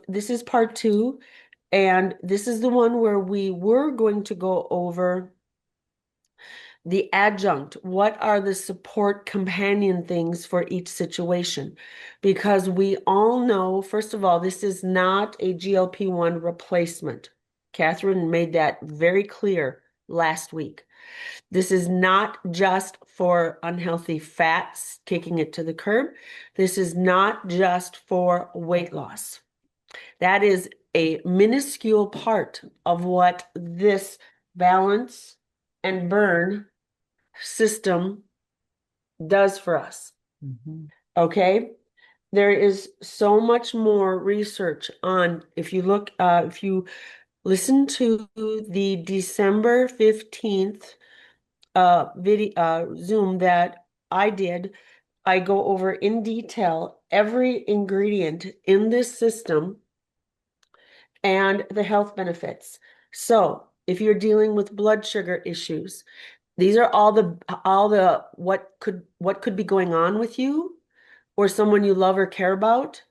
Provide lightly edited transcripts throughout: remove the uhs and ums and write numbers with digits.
this is part two, and this is the one where we were going to go over the adjunct. What are the support companion things for each situation? Because we all know, first of all, this is not a GLP-1 replacement. Catherine made that very clear last week. This is not just for unhealthy fats, kicking it to the curb. This is not just for weight loss. That is a minuscule part of what this balance and burn system does for us. Okay? There is so much more research on, if you listen to the December 15th video Zoom that I did, I go over in detail every ingredient in this system and the health benefits. So, if you're dealing with blood sugar issues, these are all the what could be going on with you or someone you love or care about,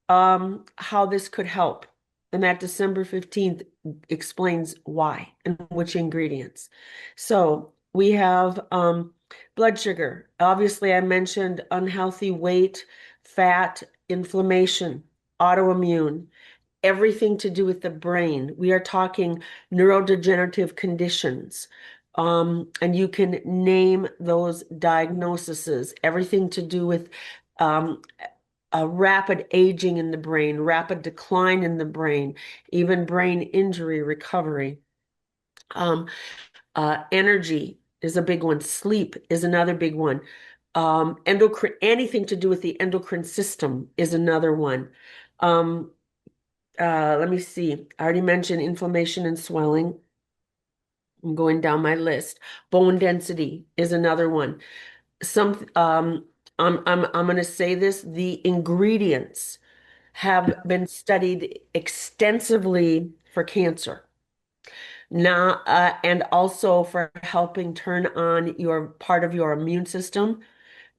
how this could help. And that December 15th explains why and which ingredients. So we have blood sugar. Obviously, I mentioned unhealthy weight, fat, inflammation, autoimmune, everything to do with the brain. We are talking neurodegenerative conditions. And you can name those diagnoses, everything to do with um, a rapid aging in the brain, rapid decline in the brain, even brain injury recovery. Um, Energy is a big one. Sleep is another big one. Endocrine, anything to do with the endocrine system is another one. Um, Let me see. I already mentioned inflammation and swelling. I'm going down my list. Bone density is another one. Some I'm going to say this, the ingredients have been studied extensively for cancer. Now, and also for helping turn on your part of your immune system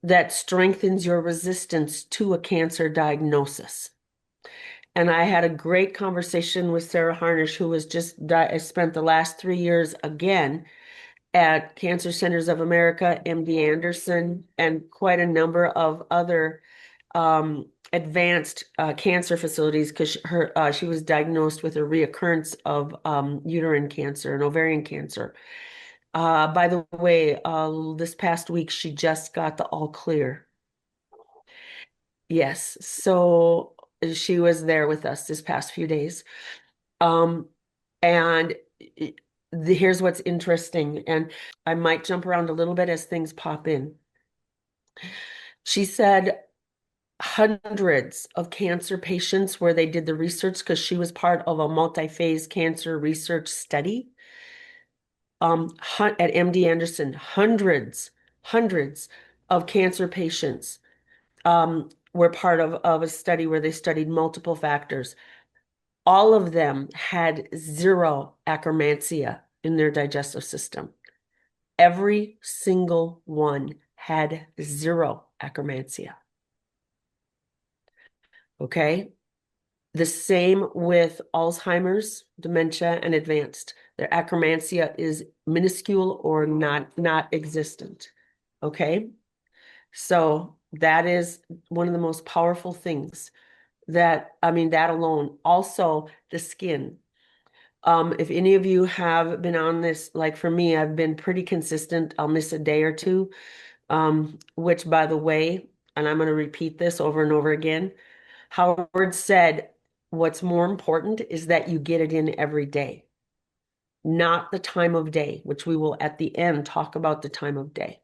that strengthens your resistance to a cancer diagnosis. And I had a great conversation with Sarah Harnish, who was just spent the last 3 years again at Cancer Centers of America, MD Anderson, and quite a number of other advanced cancer facilities because she was diagnosed with a reoccurrence of uterine cancer and ovarian cancer. By the way, this past week she just got the all clear. Yes, so she was there with us this past few days. Um, and here's what's interesting, and I might jump around a little bit as things pop in. She said hundreds of cancer patients where they did the research because she was part of a multi-phase cancer research study at MD Anderson, hundreds of cancer patients were part of a study where they studied multiple factors. All of them had zero akkermansia in their digestive system. Every single one had zero akkermansia. Okay. The same with Alzheimer's, dementia, and advanced. Their akkermansia is minuscule or not existent. Okay. So that is one of the most powerful things that, I mean, that alone. Also, the skin. If any of you have been on this, like for me, I've been pretty consistent. I'll miss a day or two, which by the way, and I'm going to repeat this over and over again. Howard said, what's more important is that you get it in every day, not the time of day, which we will at the end talk about the time of day.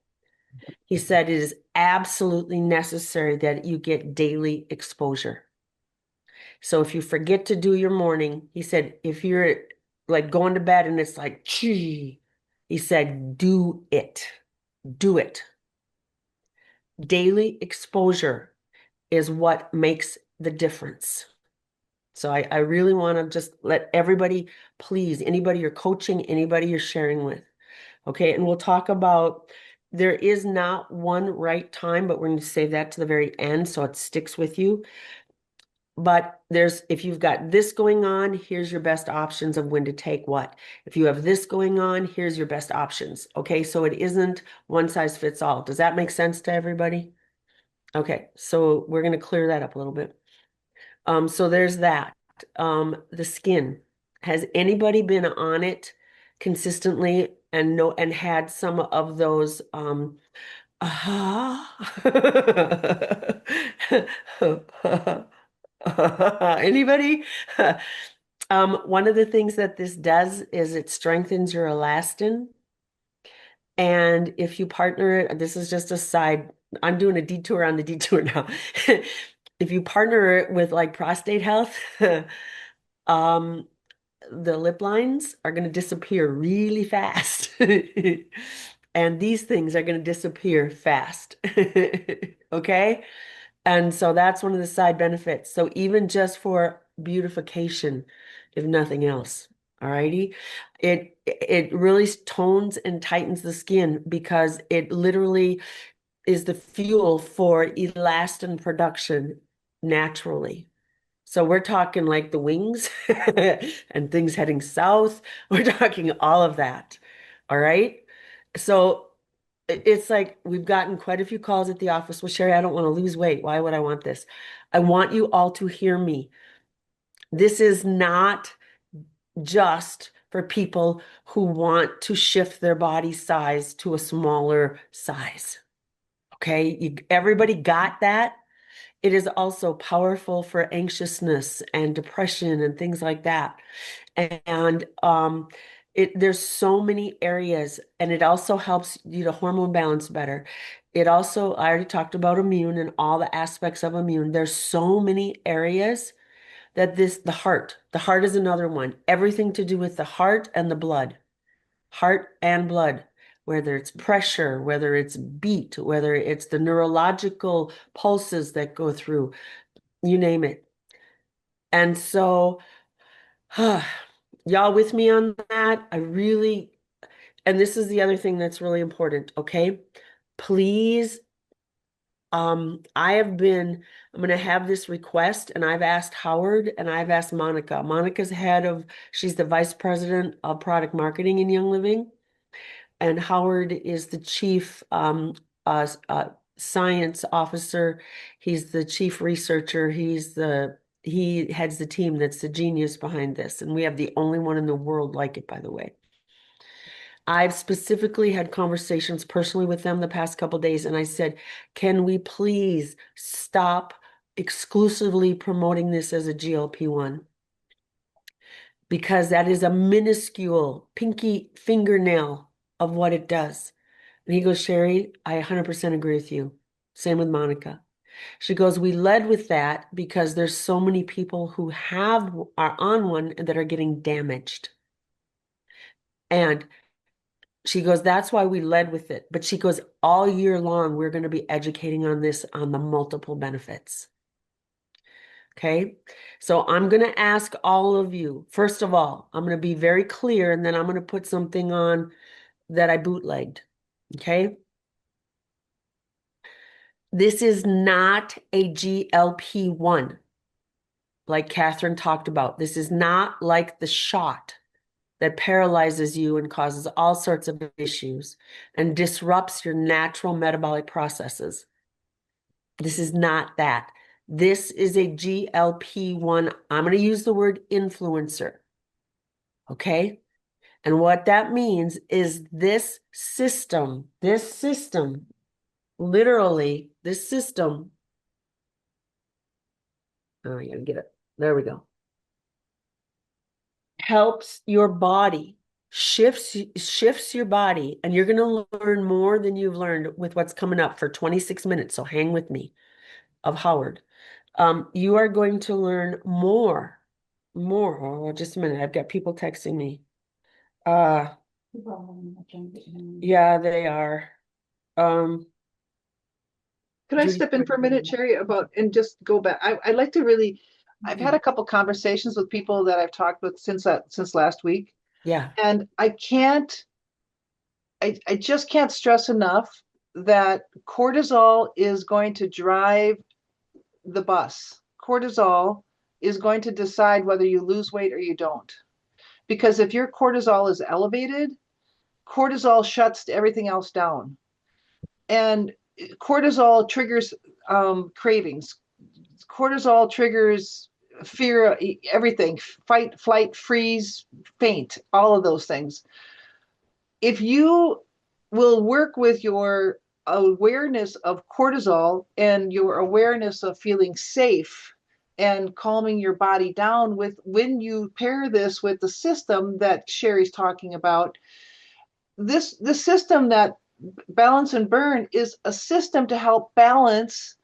He said it is absolutely necessary that you get daily exposure. So if you forget to do your morning, he said, if you're like going to bed and it's like, gee, he said, do it. Do it. Daily exposure is what makes the difference. So I really want to just let everybody, please, anybody you're coaching, anybody you're sharing with. Okay. And we'll talk about there is not one right time, but we're going to save that to the very end so it sticks with you. But if you've got this going on, here's your best options of when to take what. If you have this going on, here's your best options. Okay, so it isn't one size fits all. Does that make sense to everybody? Okay, so we're going to clear that up a little bit. So there's that. The skin. Has anybody been on it consistently and had some of those anybody? One of the things that this does is it strengthens your elastin. And if you partner it, this is just a side, I'm doing a detour on the detour now. If you partner it with like prostate health, um, the lip lines are going to disappear really fast. And these things are going to disappear fast. Okay? And so that's one of the side benefits. So even just for beautification, if nothing else, all righty, it really tones and tightens the skin because it literally is the fuel for elastin production naturally. So we're talking like the wings and things heading south. We're talking all of that. All right. So it's like we've gotten quite a few calls at the office. Well, Chèrie, I don't want to lose weight. Why would I want this? I want you all to hear me. This is not just for people who want to shift their body size to a smaller size. Okay. Everybody got that? It is also powerful for anxiousness and depression and things like that. And there's so many areas, and it also helps you to hormone balance better. It also, I already talked about immune and all the aspects of immune. There's so many areas that the heart is another one. Everything to do with the heart and the blood, heart and blood, whether it's pressure, whether it's beat, whether it's the neurological pulses that go through, you name it. And so, y'all with me on that? And this is the other thing that's really important, okay? Please, I'm going to have this request, and I've asked Howard and I've asked Monica. She's the vice president of product marketing in Young Living. And Howard is the chief science officer. He's the chief researcher. He heads the team that's the genius behind this. And we have the only one in the world like it, by the way. I've specifically had conversations personally with them the past couple days, and I said, can we please stop exclusively promoting this as a GLP-1? Because that is a minuscule pinky fingernail of what it does. And he goes, Chèrie, I 100% agree with you. Same with Monica. She goes, we led with that because there's so many people who are on one that are getting damaged. And she goes, that's why we led with it. But she goes, all year long, we're going to be educating on this, on the multiple benefits. Okay. So I'm going to ask all of you, first of all, I'm going to be very clear, and then I'm going to put something on that I bootlegged. Okay. This is not a GLP-1 like Catherine talked about. This is not like the shot that paralyzes you and causes all sorts of issues and disrupts your natural metabolic processes. This is not that. This is a GLP-1. I'm going to use the word influencer. Okay? And what that means is literally, this system, oh, I gotta get it. There we go. Helps your body, shifts your body, and you're going to learn more than you've learned with what's coming up for 26 minutes. So hang with me of Howard. You are going to learn more. Oh, just a minute. I've got people texting me. Uh, yeah, they are. Um, Could I Judy, step in for a minute, Chèrie, and just go back? I'd like to really, I've had a couple conversations with people that I've talked with since last week, yeah, and I just can't stress enough that cortisol is going to drive the bus. Cortisol is going to decide whether you lose weight or you don't. Because if your cortisol is elevated, cortisol shuts everything else down. And cortisol triggers cravings. Cortisol triggers fear, everything, fight, flight, freeze, faint, all of those things. If you will work with your awareness of cortisol and your awareness of feeling safe and calming your body down with, when you pair this with the system that Chèrie's talking about, this system that balance and burn is a system to help balance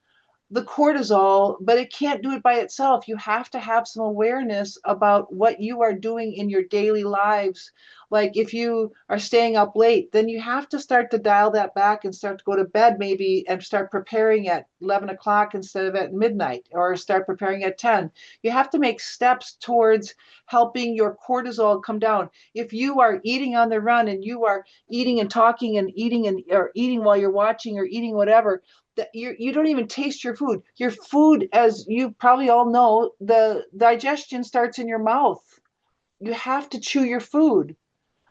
the cortisol, but it can't do it by itself. You have to have some awareness about what you are doing in your daily lives. Like if you are staying up late, then you have to start to dial that back and start to go to bed maybe and start preparing at 11 o'clock instead of at midnight, or start preparing at 10. You have to make steps towards helping your cortisol come down. If you are eating on the run and you are eating and talking and eating and or eating while you're watching or eating whatever, that you don't even taste your food. Your food, as you probably all know, the digestion starts in your mouth. You have to chew your food.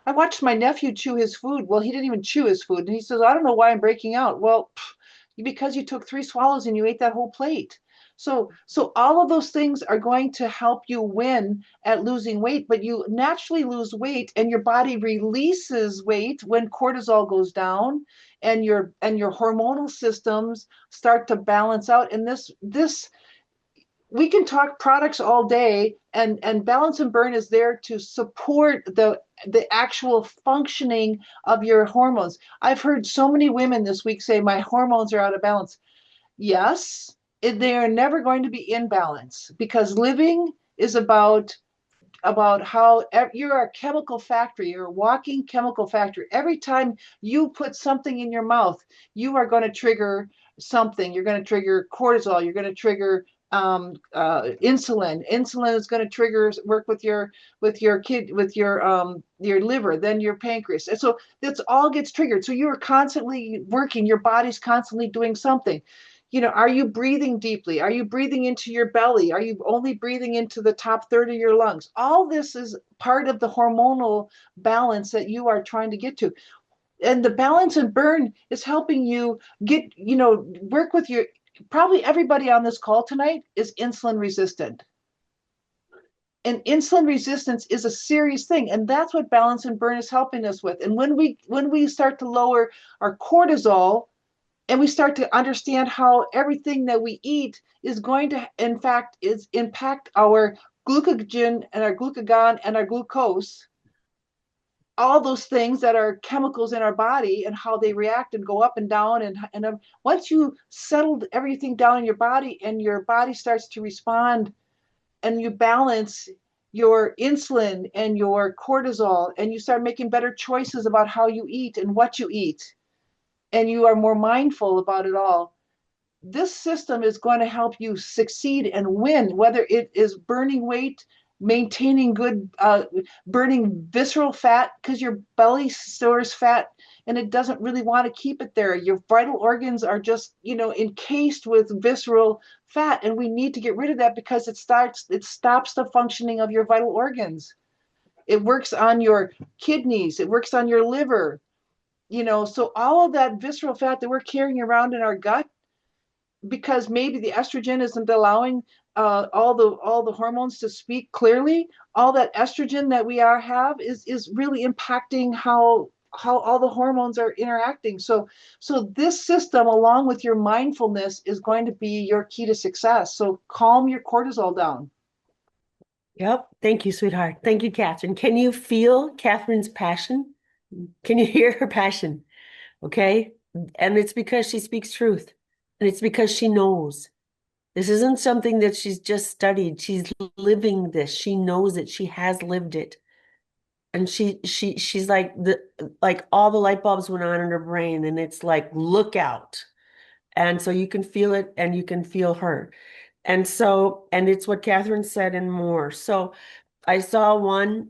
I watched my nephew chew his food. Well, he didn't even chew his food. And he says, I don't know why I'm breaking out. Well, because you took 3 swallows and you ate that whole plate. So all of those things are going to help you win at losing weight, but you naturally lose weight and your body releases weight when cortisol goes down and your hormonal systems start to balance out. And this we can talk products all day, and balance and burn is there to support the actual functioning of your hormones. I've heard so many women this week say my hormones are out of balance. Yes, they are never going to be in balance, because living is about how you're a chemical factory. You're a walking chemical factory. Every time you put something in your mouth, you are going to trigger something. You're going to trigger cortisol. You're going to trigger insulin. Insulin is going to trigger work with your liver, then your pancreas, and so this all gets triggered. So you are constantly working. Your body's constantly doing something. Are you breathing deeply? Are you breathing into your belly? Are you only breathing into the top third of your lungs? All this is part of the hormonal balance that you are trying to get to. And the balance and burn is helping you work with your, probably everybody on this call tonight is insulin resistant. And insulin resistance is a serious thing. And that's what balance and burn is helping us with. And when we start to lower our cortisol, and we start to understand how everything that we eat is going to, in fact, is impact our glucogen and our glucagon and our glucose, all those things that are chemicals in our body, and how they react and go up and down. And once you settled everything down in your body and your body starts to respond, and you balance your insulin and your cortisol, and you start making better choices about how you eat and what you eat, and you are more mindful about it all, this system is going to help you succeed and win, whether it is burning weight, maintaining good, burning visceral fat, because your belly stores fat and it doesn't really want to keep it there. Your vital organs are just, encased with visceral fat, and we need to get rid of that because it stops the functioning of your vital organs. It works on your kidneys, it works on your liver, so all of that visceral fat that we're carrying around in our gut, because maybe the estrogen isn't allowing all the hormones to speak clearly, all that estrogen that we have is really impacting how all the hormones are interacting. So this system, along with your mindfulness, is going to be your key to success. So calm your cortisol down. Yep. Thank you, sweetheart. Thank you, Catherine. Can you feel Catherine's passion? Can you hear her passion? Okay. And it's because she speaks truth. And it's because she knows. This isn't something that she's just studied. She's living this. She knows it. She has lived it. And she's like all the light bulbs went on in her brain, and it's like, look out. And so you can feel it and you can feel her. And it's what Catherine said and more. So I saw one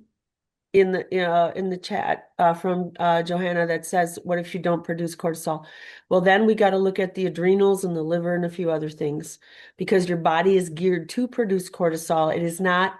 in the chat. from Johanna that says, what if you don't produce cortisol? Well, then we got to look at the adrenals and the liver and a few other things because your body is geared to produce cortisol. It is not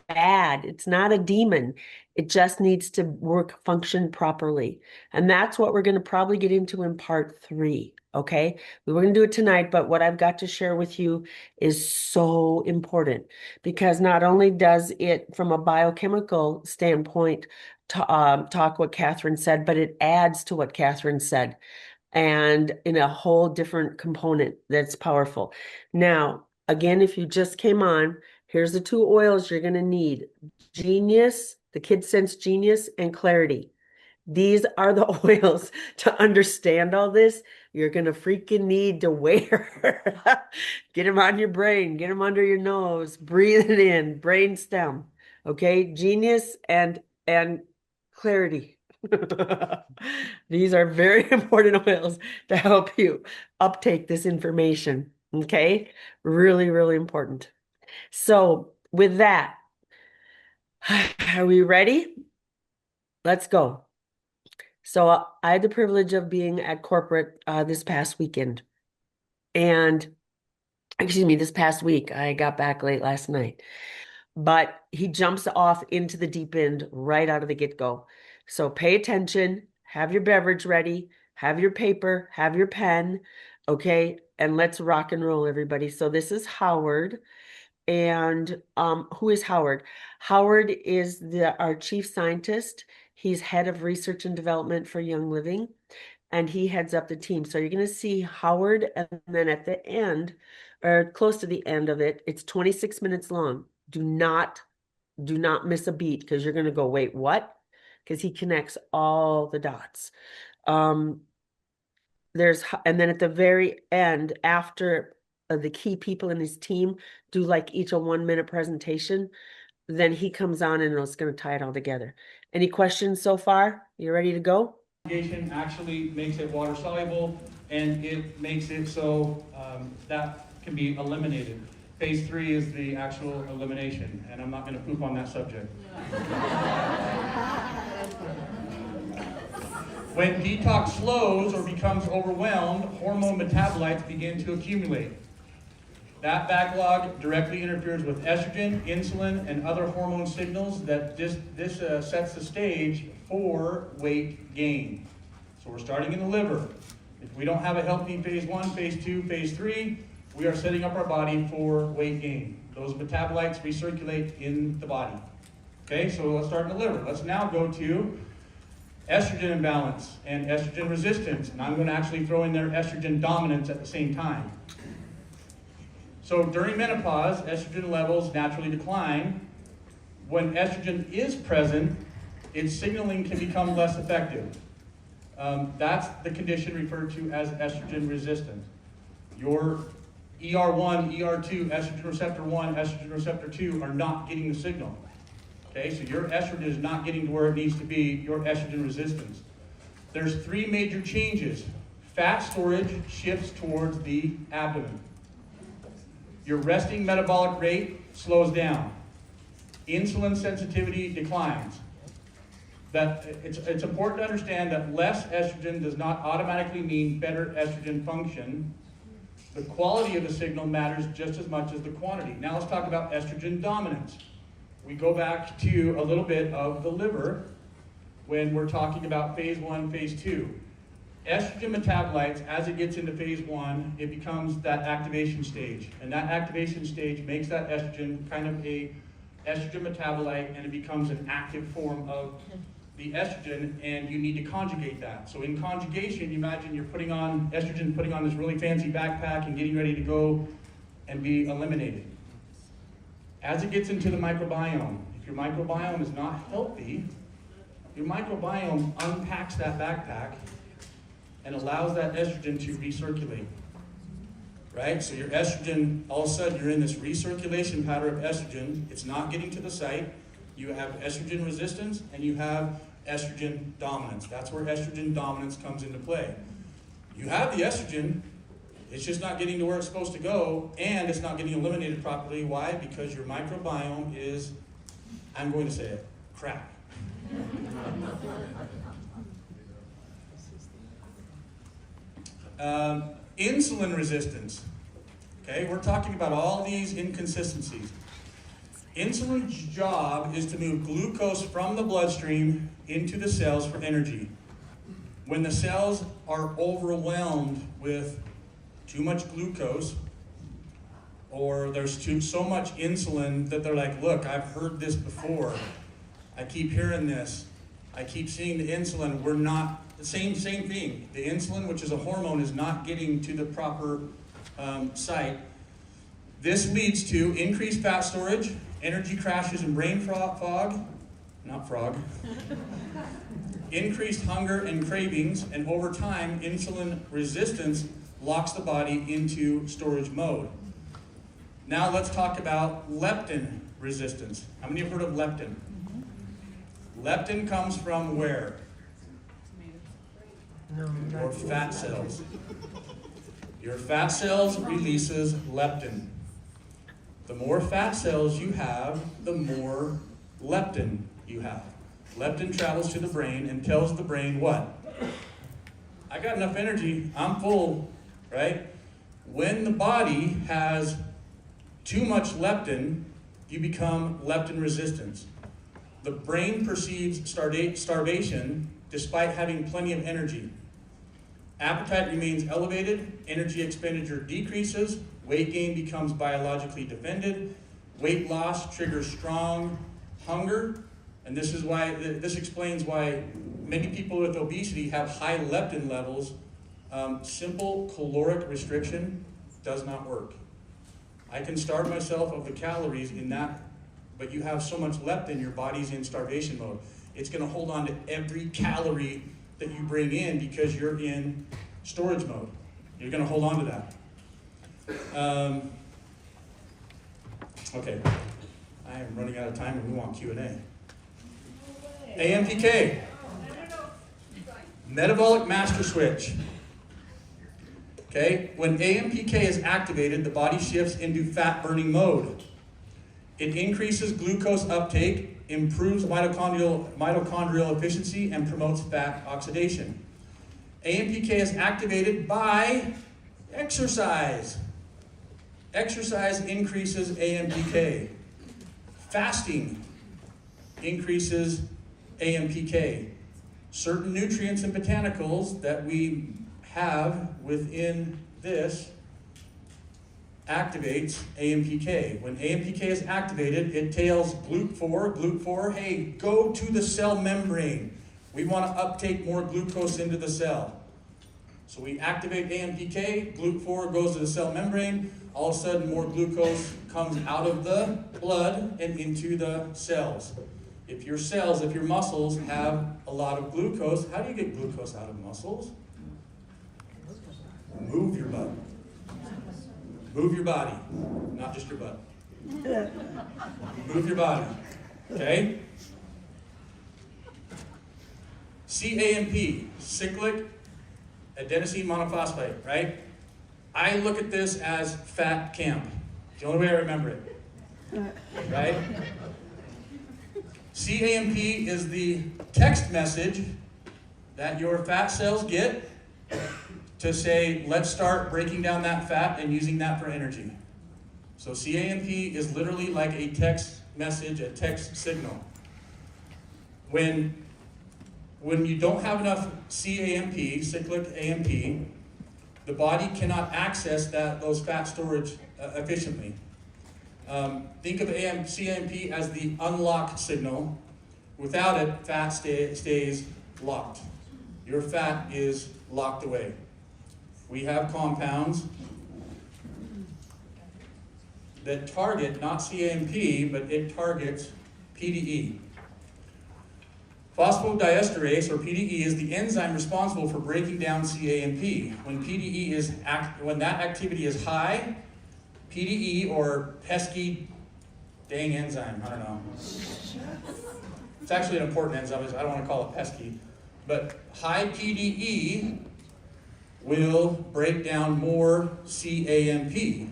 it's not a demon. It just needs to function properly. And that's what we're going to probably get into in part 3. Okay. We were going to do it tonight, but what I've got to share with you is so important because not only does it, from a biochemical standpoint, talk what Catherine said, but it adds to what Catherine said and in a whole different component that's powerful. Now, again, if you just came on, here's the 2 oils you're going to need. Genius, the Kid Sense Genius, and Clarity. These are the oils to understand all this. You're going to freaking need to wear. Get them on your brain, get them under your nose, breathe it in, brain stem. Okay, Genius and Clarity. These are very important oils to help you uptake this information. Okay, really, really important. So, with that, are we ready? Let's go. So I had the privilege of being at corporate this past weekend. And excuse me, this past week. I got back late last night. But he jumps off into the deep end right out of the get-go. So pay attention, have your beverage ready, have your paper, have your pen, okay? And let's rock and roll, everybody. So this is Howard. And who is Howard? Howard is our chief scientist. He's head of research and development for Young Living, and he heads up the team. So you're going to see Howard, and then at the end, or close to the end of it, it's 26 minutes long. Do not miss a beat because you're going to go, wait, what? Because he connects all the dots. And then at the very end, after the key people in his team do like each a 1-minute presentation, then he comes on and it's going to tie it all together. Any questions so far? You ready to go? Actually makes it water soluble, and it makes it so that can be eliminated. Phase 3 is the actual elimination, and I'm not going to poop on that subject. When detox slows or becomes overwhelmed, hormone metabolites begin to accumulate. That backlog directly interferes with estrogen, insulin, and other hormone signals that this sets the stage for weight gain. So we're starting in the liver. If we don't have a healthy phase 1, phase 2, phase 3, we are setting up our body for weight gain. Those metabolites recirculate in the body. Okay, so let's start in the liver. Let's now go to estrogen imbalance and estrogen resistance. And I'm going to actually throw in there estrogen dominance at the same time. So during menopause, estrogen levels naturally decline. When estrogen is present, its signaling can become less effective. That's the condition referred to as estrogen resistant. Your ER1, ER2, estrogen receptor 1, estrogen receptor 2 are not getting the signal. Okay, so your estrogen is not getting to where it needs to be, your estrogen resistance. There's 3 major changes. Fat storage shifts towards the abdomen. Your resting metabolic rate slows down. Insulin sensitivity declines. It's important to understand that less estrogen does not automatically mean better estrogen function. The quality of the signal matters just as much as the quantity. Now let's talk about estrogen dominance. We go back to a little bit of the liver when we're talking about phase 1, phase 2. Estrogen metabolites, as it gets into phase 1, it becomes that activation stage. And that activation stage makes that estrogen kind of a estrogen metabolite, and it becomes an active form of the estrogen, and you need to conjugate that. So in conjugation, you imagine you're putting on this really fancy backpack and getting ready to go and be eliminated. As it gets into the microbiome, if your microbiome is not healthy, your microbiome unpacks that backpack and allows that estrogen to recirculate. Right? So your estrogen, all of a sudden, you're in this recirculation pattern of estrogen. It's not getting to the site. You have estrogen resistance and you have estrogen dominance. That's where estrogen dominance comes into play. You have the estrogen, it's just not getting to where it's supposed to go, and it's not getting eliminated properly. Why? Because your microbiome is, I'm going to say it, crap. Insulin resistance. Okay, we're talking about all these inconsistencies. Insulin's job is to move glucose from the bloodstream into the cells for energy. When the cells are overwhelmed with too much glucose, or there's so much insulin that they're like, look, I've heard this before. I keep hearing this. I keep seeing the insulin. We're not, the same thing. The insulin, which is a hormone, is not getting to the proper site. This leads to increased fat storage, energy crashes and brain fog, increased hunger and cravings, and over time, insulin resistance locks the body into storage mode. Now let's talk about leptin resistance. How many have heard of leptin? Leptin comes from where? Your fat cells. Your fat cells releases leptin. The more fat cells you have, the more leptin you have. Leptin travels to the brain and tells the brain what? I got enough energy, I'm full, right? When the body has too much leptin, you become leptin resistant. The brain perceives starvation despite having plenty of energy. Appetite remains elevated, energy expenditure decreases, weight gain becomes biologically defended, weight loss triggers strong hunger, and this explains why many people with obesity have high leptin levels. Simple caloric restriction does not work. I can starve myself of the calories in that, but you have so much leptin, your body's in starvation mode. It's going to hold on to every calorie that you bring in because you're in storage mode. You're going to hold on to that. Okay, I am running out of time and we want Q&A. AMPK, metabolic master switch. Okay, when AMPK is activated, the body shifts into fat burning mode. It increases glucose uptake, improves mitochondrial efficiency, and promotes fat oxidation. AMPK is activated by exercise. Exercise increases AMPK. Fasting increases AMPK. Certain nutrients and botanicals that we have within this activates AMPK. When AMPK is activated, it tells GLUT4, hey, go to the cell membrane. We want to uptake more glucose into the cell. So we activate AMPK, GLUT4 goes to the cell membrane, all of a sudden more glucose comes out of the blood and into the cells. If your muscles have a lot of glucose, how do you get glucose out of muscles? Move your butt. Move your body, not just your butt. Move your body, okay? CAMP, cyclic adenosine monophosphate, right? I look at this as fat camp. It's the only way I remember it, right? CAMP is the text message that your fat cells get to say, let's start breaking down that fat and using that for energy. So CAMP is literally like a text message, a text signal. When you don't have enough CAMP, cyclic AMP, the body cannot access those fat storage efficiently. Think of CAMP as the unlock signal. Without it, fat stays locked. Your fat is locked away. We have compounds that target not CAMP, but it targets PDE. Phosphodiesterase, or PDE, is the enzyme responsible for breaking down CAMP. When that activity is high, PDE, or pesky dang enzyme, I don't know. It's actually an important enzyme, I don't want to call it pesky. But high PDE will break down more CAMP.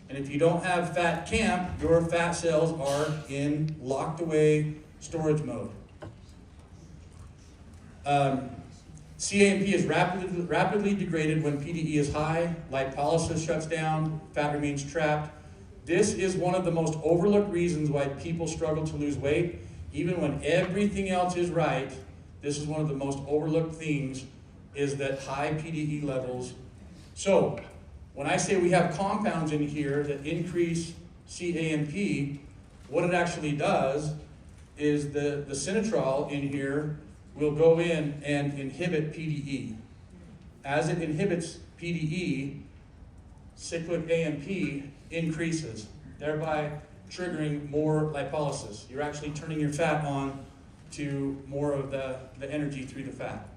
And if you don't have fat camp, your fat cells are in locked away storage mode. CAMP is rapidly degraded when PDE is high, lipolysis shuts down, fat remains trapped. This is one of the most overlooked reasons why people struggle to lose weight. Even when everything else is right, this is one of the most overlooked things, is that high PDE levels. So, when I say we have compounds in here that increase CAMP, what it actually does is the sinatrol in here will go in and inhibit PDE. As it inhibits PDE, cyclic AMP increases, thereby triggering more lipolysis. You're actually turning your fat on to more of the energy through the fat.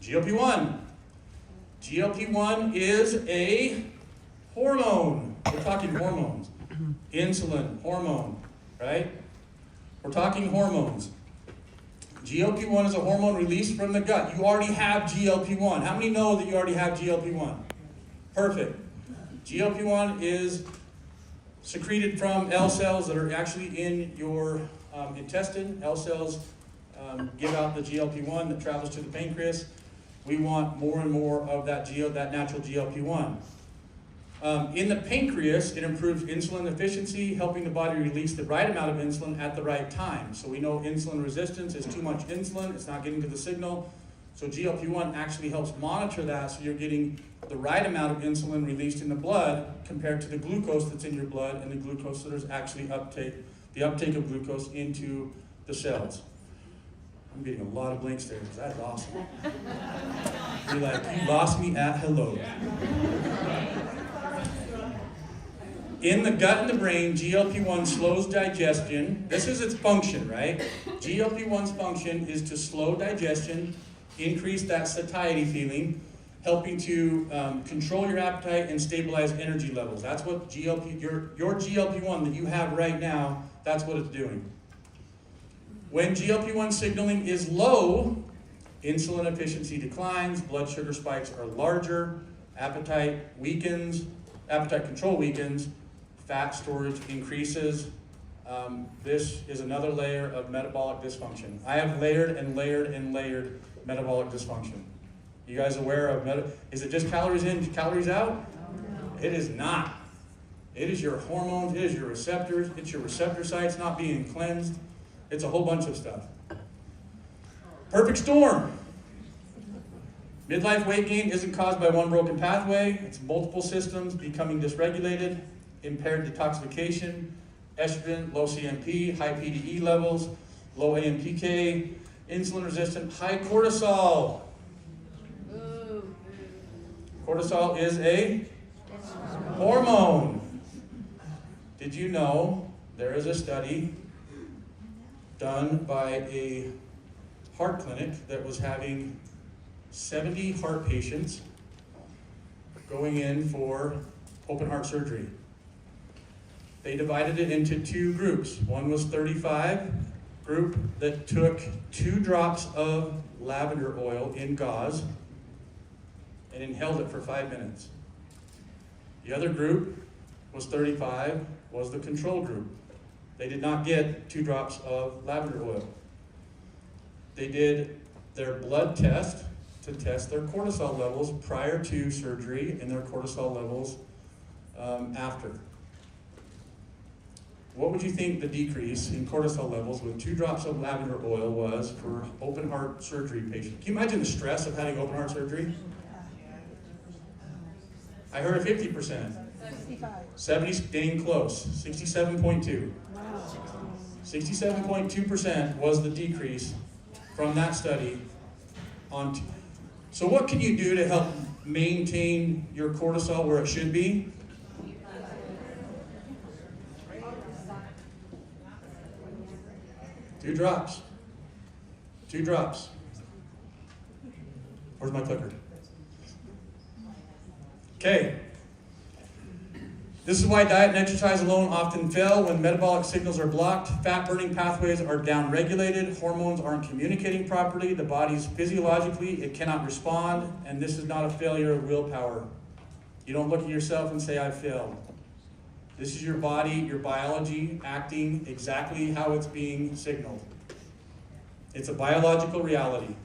GLP-1. GLP-1 is a hormone. We're talking hormones. Insulin, hormone, right? We're talking hormones. GLP-1 is a hormone released from the gut. You already have GLP-1. How many know that you already have GLP-1? Perfect. GLP-1 is secreted from L cells that are actually in your intestine. L cells give out the GLP-1 that travels to the pancreas. We want more and more of that natural GLP-1. In the pancreas, it improves insulin efficiency, helping the body release the right amount of insulin at the right time. So we know insulin resistance is too much insulin, it's not getting to the signal. So GLP-1 actually helps monitor that, so you're getting the right amount of insulin released in the blood compared to the glucose that's in your blood and the glucose that is actually the uptake of glucose into the cells. I'm getting a lot of blank stares. That's awesome. You're like, you lost me at hello. In the gut and the brain, GLP-1 slows digestion. This is its function, right? GLP-1's function is to slow digestion, increase that satiety feeling, helping to control your appetite and stabilize energy levels. That's what your GLP-1 that you have right now, that's what it's doing. When GLP-1 signaling is low, insulin efficiency declines, blood sugar spikes are larger, appetite weakens, appetite control weakens, fat storage increases. This is another layer of metabolic dysfunction. I have layered and layered and layered metabolic dysfunction. You guys aware of is it just calories in, calories out? It is not. It is your hormones, it is your receptors, it's your receptor sites not being cleansed. It's a whole bunch of stuff. Perfect storm. Midlife weight gain isn't caused by one broken pathway. It's multiple systems becoming dysregulated, impaired detoxification, estrogen, low CMP, high PDE levels, low AMPK, insulin resistant, high cortisol. Cortisol is a hormone. Did you know there is a study done by a heart clinic that was having 70 heart patients going in for open heart surgery? They divided it into two groups. One was 35 group that took 2 drops of lavender oil in gauze and inhaled it for 5 minutes. The other group was 35, was the control group. They did not get 2 drops of lavender oil. They did their blood test to test their cortisol levels prior to surgery and their cortisol levels after. What would you think the decrease in cortisol levels with 2 drops of lavender oil was for open heart surgery patients? Can you imagine the stress of having open heart surgery? I heard a 50%. 70, staying close, 67.2. 67.2% was the decrease from that study on. So what can you do to help maintain your cortisol where it should be? Two drops. 2 drops. Where's my clicker? Okay. This is why diet and exercise alone often fail. When metabolic signals are blocked, fat-burning pathways are down-regulated, hormones aren't communicating properly, the body's physiologically, it cannot respond, and this is not a failure of willpower. You don't look at yourself and say, I failed. This is your body, your biology, acting exactly how it's being signaled. It's a biological reality.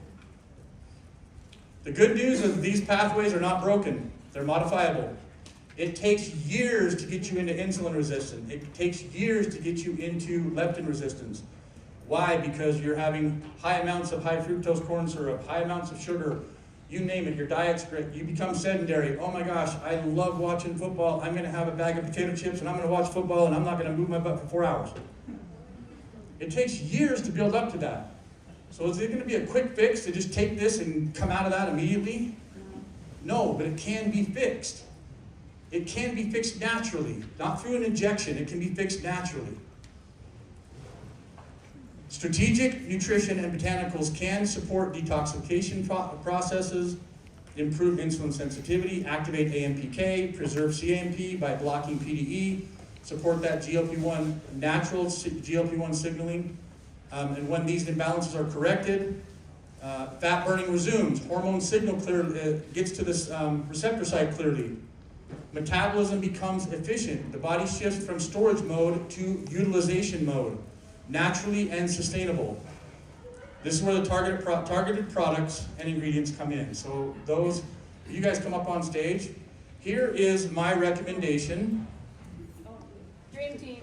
The good news is these pathways are not broken. They're modifiable. It takes years to get you into insulin resistance. It takes years to get you into leptin resistance. Why? Because you're having high amounts of high fructose corn syrup, high amounts of sugar, you name it, your diet's great. You become sedentary. Oh my gosh, I love watching football. I'm going to have a bag of potato chips and I'm going to watch football and I'm not going to move my butt for 4 hours. It takes years to build up to that. So is it going to be a quick fix to just take this and come out of that immediately? No, but it can be fixed. It can be fixed naturally, not through an injection. It can be fixed naturally. Strategic nutrition and botanicals can support detoxification processes, improve insulin sensitivity, activate AMPK, preserve CAMP by blocking PDE, support that GLP-1, natural GLP-1 signaling. And when these imbalances are corrected, fat burning resumes, hormone signal gets to this receptor site clearly. Metabolism becomes efficient. The body shifts from storage mode to utilization mode, naturally and sustainable. This is where the targeted products and ingredients come in. So those, you guys come up on stage. Here is my recommendation. Dream team.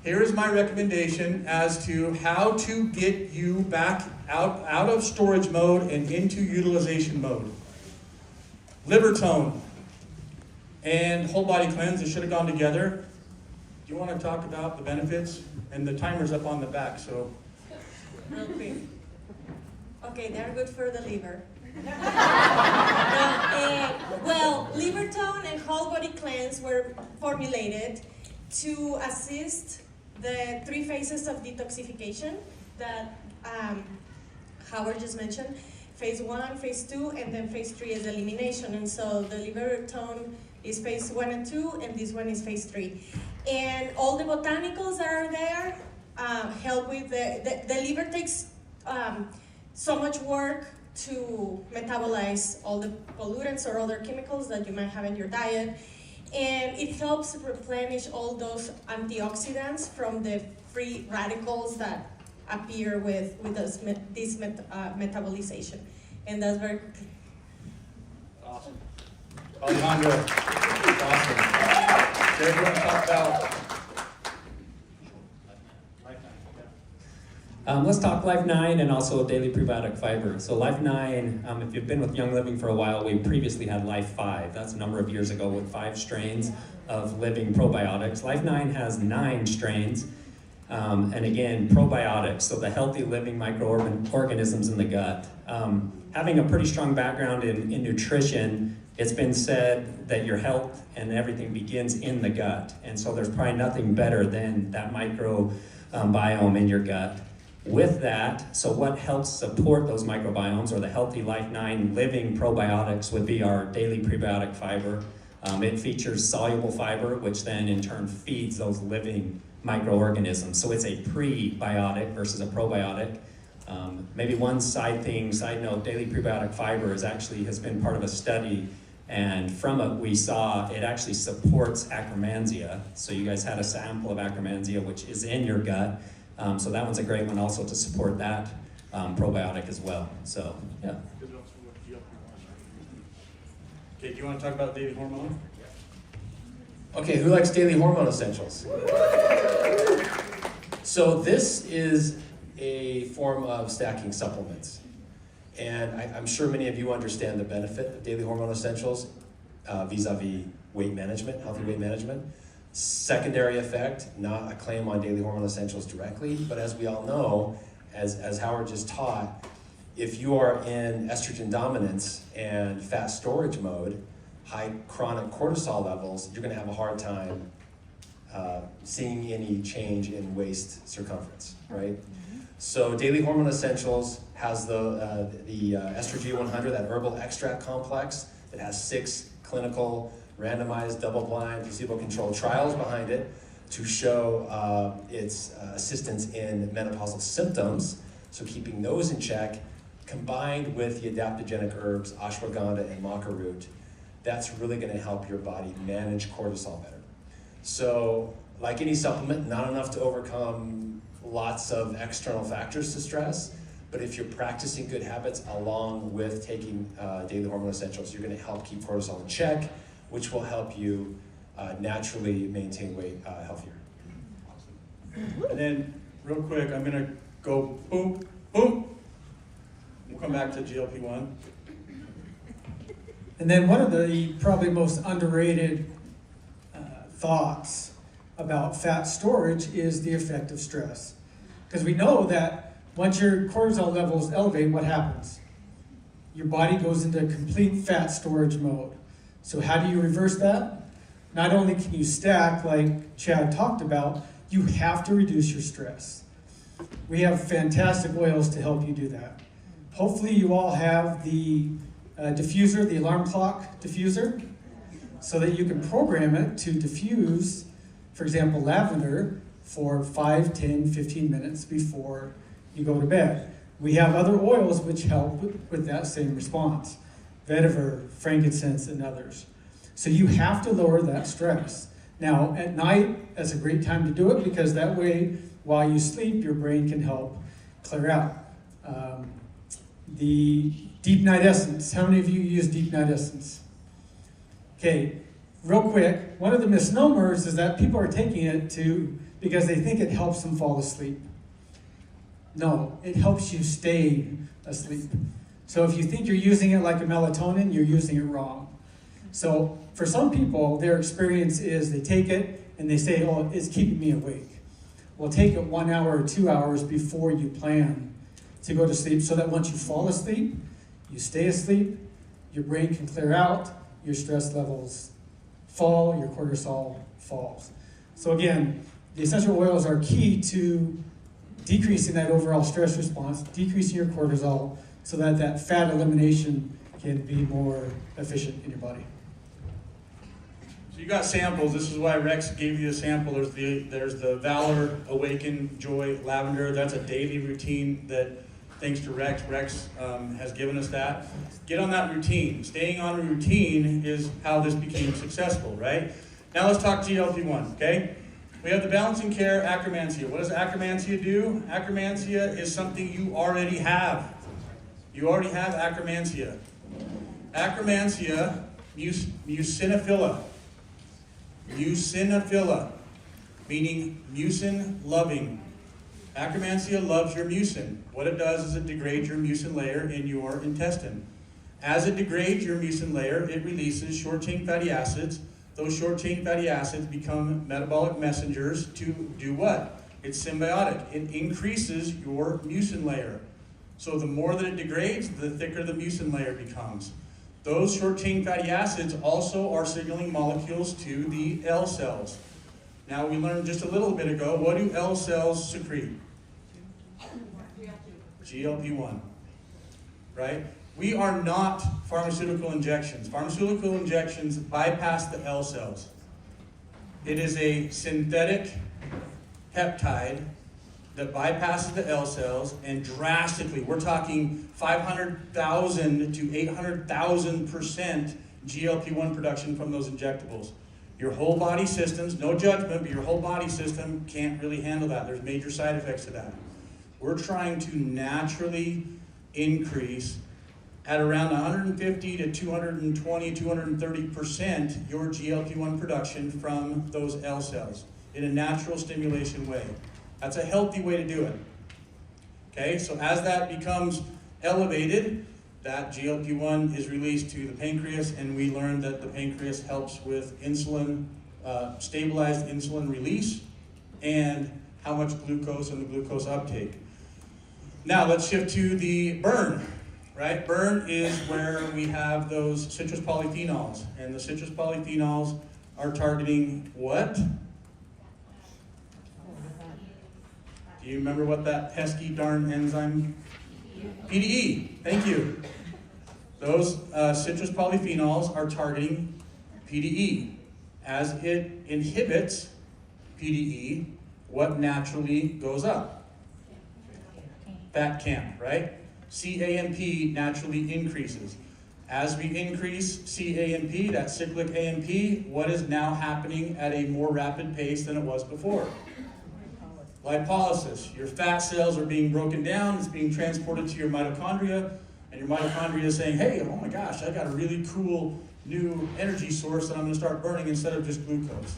Here is my recommendation as to how to get you back out of storage mode and into utilization mode. Liver tone and whole body cleanse, they should have gone together. Do you want to talk about the benefits? And the timer's up on the back, so. Real quick. Okay, they're good for the liver. Well, liver tone and whole body cleanse were formulated to assist the 3 phases of detoxification that Howard just mentioned. Phase 1, phase 2, and then phase 3 is elimination. And so the liver tone is phase 1 and 2, and this one is phase 3. And all the botanicals that are there help with the liver takes so much work to metabolize all the pollutants or other chemicals that you might have in your diet. And it helps replenish all those antioxidants from the free radicals that appear with this metabolization. And that's very quickly. Awesome. Alejandro, awesome. Chèrie, you want to talk about? Let's talk Life 9 and also daily prebiotic fiber. So Life 9, if you've been with Young Living for a while, we previously had Life 5. That's a number of years ago with 5 strains of living probiotics. Life 9 has 9 strains. And again, probiotics, so the healthy living microorganisms in the gut. Having a pretty strong background in nutrition, it's been said that your health and everything begins in the gut. And so there's probably nothing better than that microbiome in your gut. With that, so what helps support those microbiomes or the healthy Life 9 living probiotics would be our daily prebiotic fiber. It features soluble fiber, which then in turn feeds those living microorganisms. So it's a prebiotic versus a probiotic. Maybe one side note, daily prebiotic fiber has been part of a study, and from it we saw it actually supports Akkermansia. So you guys had a sample of Akkermansia, which is in your gut. So that one's a great one also to support that probiotic as well. So, yeah. Okay, do you want to talk about daily hormone? Okay, who likes daily hormone essentials? So this is a form of stacking supplements. And I'm sure many of you understand the benefit of daily hormone essentials vis-a-vis weight management, healthy weight management. Secondary effect, not a claim on daily hormone essentials directly, but as we all know, as Howard just taught, if you are in estrogen dominance and fat storage mode, high chronic cortisol levels, you're going to have a hard time seeing any change in waist circumference, right? So daily hormone essentials has the estrogen 100, that herbal extract complex that has 6 clinical randomized double-blind placebo-controlled trials behind it to show its assistance in menopausal symptoms, so keeping those in check, combined with the adaptogenic herbs ashwagandha and maca root, that's really going to help your body manage cortisol better. So like any supplement, not enough to overcome lots of external factors to stress. But if you're practicing good habits along with taking daily hormone essentials, you're going to help keep cortisol in check, which will help you naturally maintain weight healthier. And then, real quick, I'm going to go boom, boom. We'll come back to GLP-1. And then one of the probably most underrated thoughts about fat storage is the effect of stress. Because we know that once your cortisol levels elevate, what happens? Your body goes into complete fat storage mode. So how do you reverse that? Not only can you stack, like Chad talked about, you have to reduce your stress. We have fantastic oils to help you do that. Hopefully you all have the diffuser, the alarm clock diffuser, so that you can program it to diffuse, for example, lavender for 5, 10, 15 minutes before you go to bed. We have other oils which help with that same response. Vetiver, frankincense, and others. So you have to lower that stress. Now, at night, that's a great time to do it because that way, while you sleep, your brain can help clear out. The Deep Night Essence. How many of you use Deep Night Essence? Okay, real quick, one of the misnomers is that people are taking it because they think it helps them fall asleep. No, it helps you stay asleep. So if you think you're using it like a melatonin, you're using it wrong. So for some people, their experience is they take it and they say, oh, it's keeping me awake. Well, take it 1 hour or 2 hours before you plan to go to sleep so that once you fall asleep, you stay asleep, your brain can clear out, your stress levels fall, your cortisol falls. So again, the essential oils are key to decreasing that overall stress response, decreasing your cortisol, so that that fat elimination can be more efficient in your body. So you got samples. This is why Rex gave you a sample. There's the Valor, Awaken, Joy, Lavender. That's a daily routine that, thanks to Rex, has given us that. Get on that routine. Staying on a routine is how this became successful, right? Now let's talk GLP-1, okay? We have the Balancing Care Acromantia. What does Acromantia do? Acromantia is something you already have. You already have Acromantia. Acromantia mucinophila. Mucinophila, meaning mucin loving. Acromantia loves your mucin. What it does is it degrades your mucin layer in your intestine. As it degrades your mucin layer, it releases short-chain fatty acids. Those short-chain fatty acids become metabolic messengers to do what? It's symbiotic. It increases your mucin layer. So the more that it degrades, the thicker the mucin layer becomes. Those short-chain fatty acids also are signaling molecules to the L cells. Now we learned just a little bit ago, what do L cells secrete? GLP-1, right? We are not pharmaceutical injections. Pharmaceutical injections bypass the L cells. It is a synthetic peptide that bypasses the L cells and drastically, we're talking 500,000 to 800,000% GLP-1 production from those injectables. Your whole body systems, no judgment, but your whole body system can't really handle that. There's major side effects to that. We're trying to naturally increase at around 150 to 220, 230% your GLP-1 production from those L cells in a natural stimulation way. That's a healthy way to do it. Okay, so as that becomes elevated, that GLP-1 is released to the pancreas, and we learned that the pancreas helps with insulin, stabilized insulin release, and how much glucose and the glucose uptake. Now let's shift to the burn, right? Burn is where we have those citrus polyphenols, and the citrus polyphenols are targeting what? Do you remember what that pesky darn enzyme? PDE, thank you. Those citrus polyphenols are targeting PDE. As it inhibits PDE, what naturally goes up? Fat camp, right? CAMP naturally increases. As we increase CAMP, that cyclic AMP, what is now happening at a more rapid pace than it was before? Lipolysis. Your fat cells are being broken down, it's being transported to your mitochondria, and your mitochondria is saying, hey, oh my gosh, I got a really cool new energy source that I'm going to start burning instead of just glucose.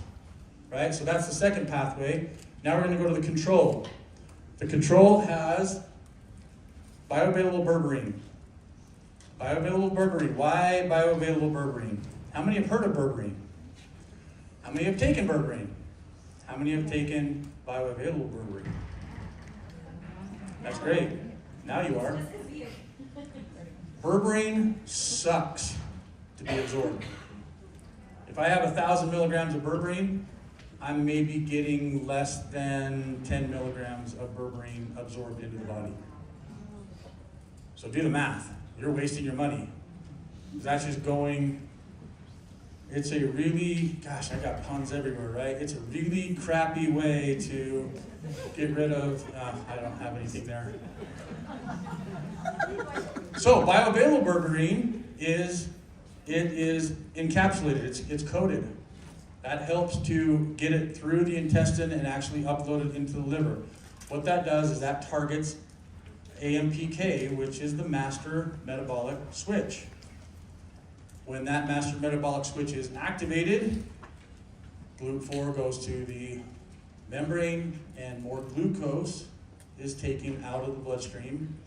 Right? So that's the second pathway. Now we're going to go to the control. The control has bioavailable berberine. Bioavailable berberine. Why bioavailable berberine? How many have heard of berberine? How many have taken berberine? How many have taken bioavailable berberine? That's great. Now you are. Berberine sucks to be absorbed. If I have 1,000 milligrams of berberine, I'm maybe getting less than 10 milligrams of berberine absorbed into the body. So do the math. You're wasting your money. That's just going, it's a really, gosh, I got puns everywhere, right? It's a really crappy way to get rid of, I don't have anything there. So bioavailable berberine is encapsulated, it's coated. That helps to get it through the intestine and actually upload it into the liver. What that does is that targets AMPK, which is the master metabolic switch. When that master metabolic switch is activated, GLUT4 goes to the membrane and more glucose is taken out of the bloodstream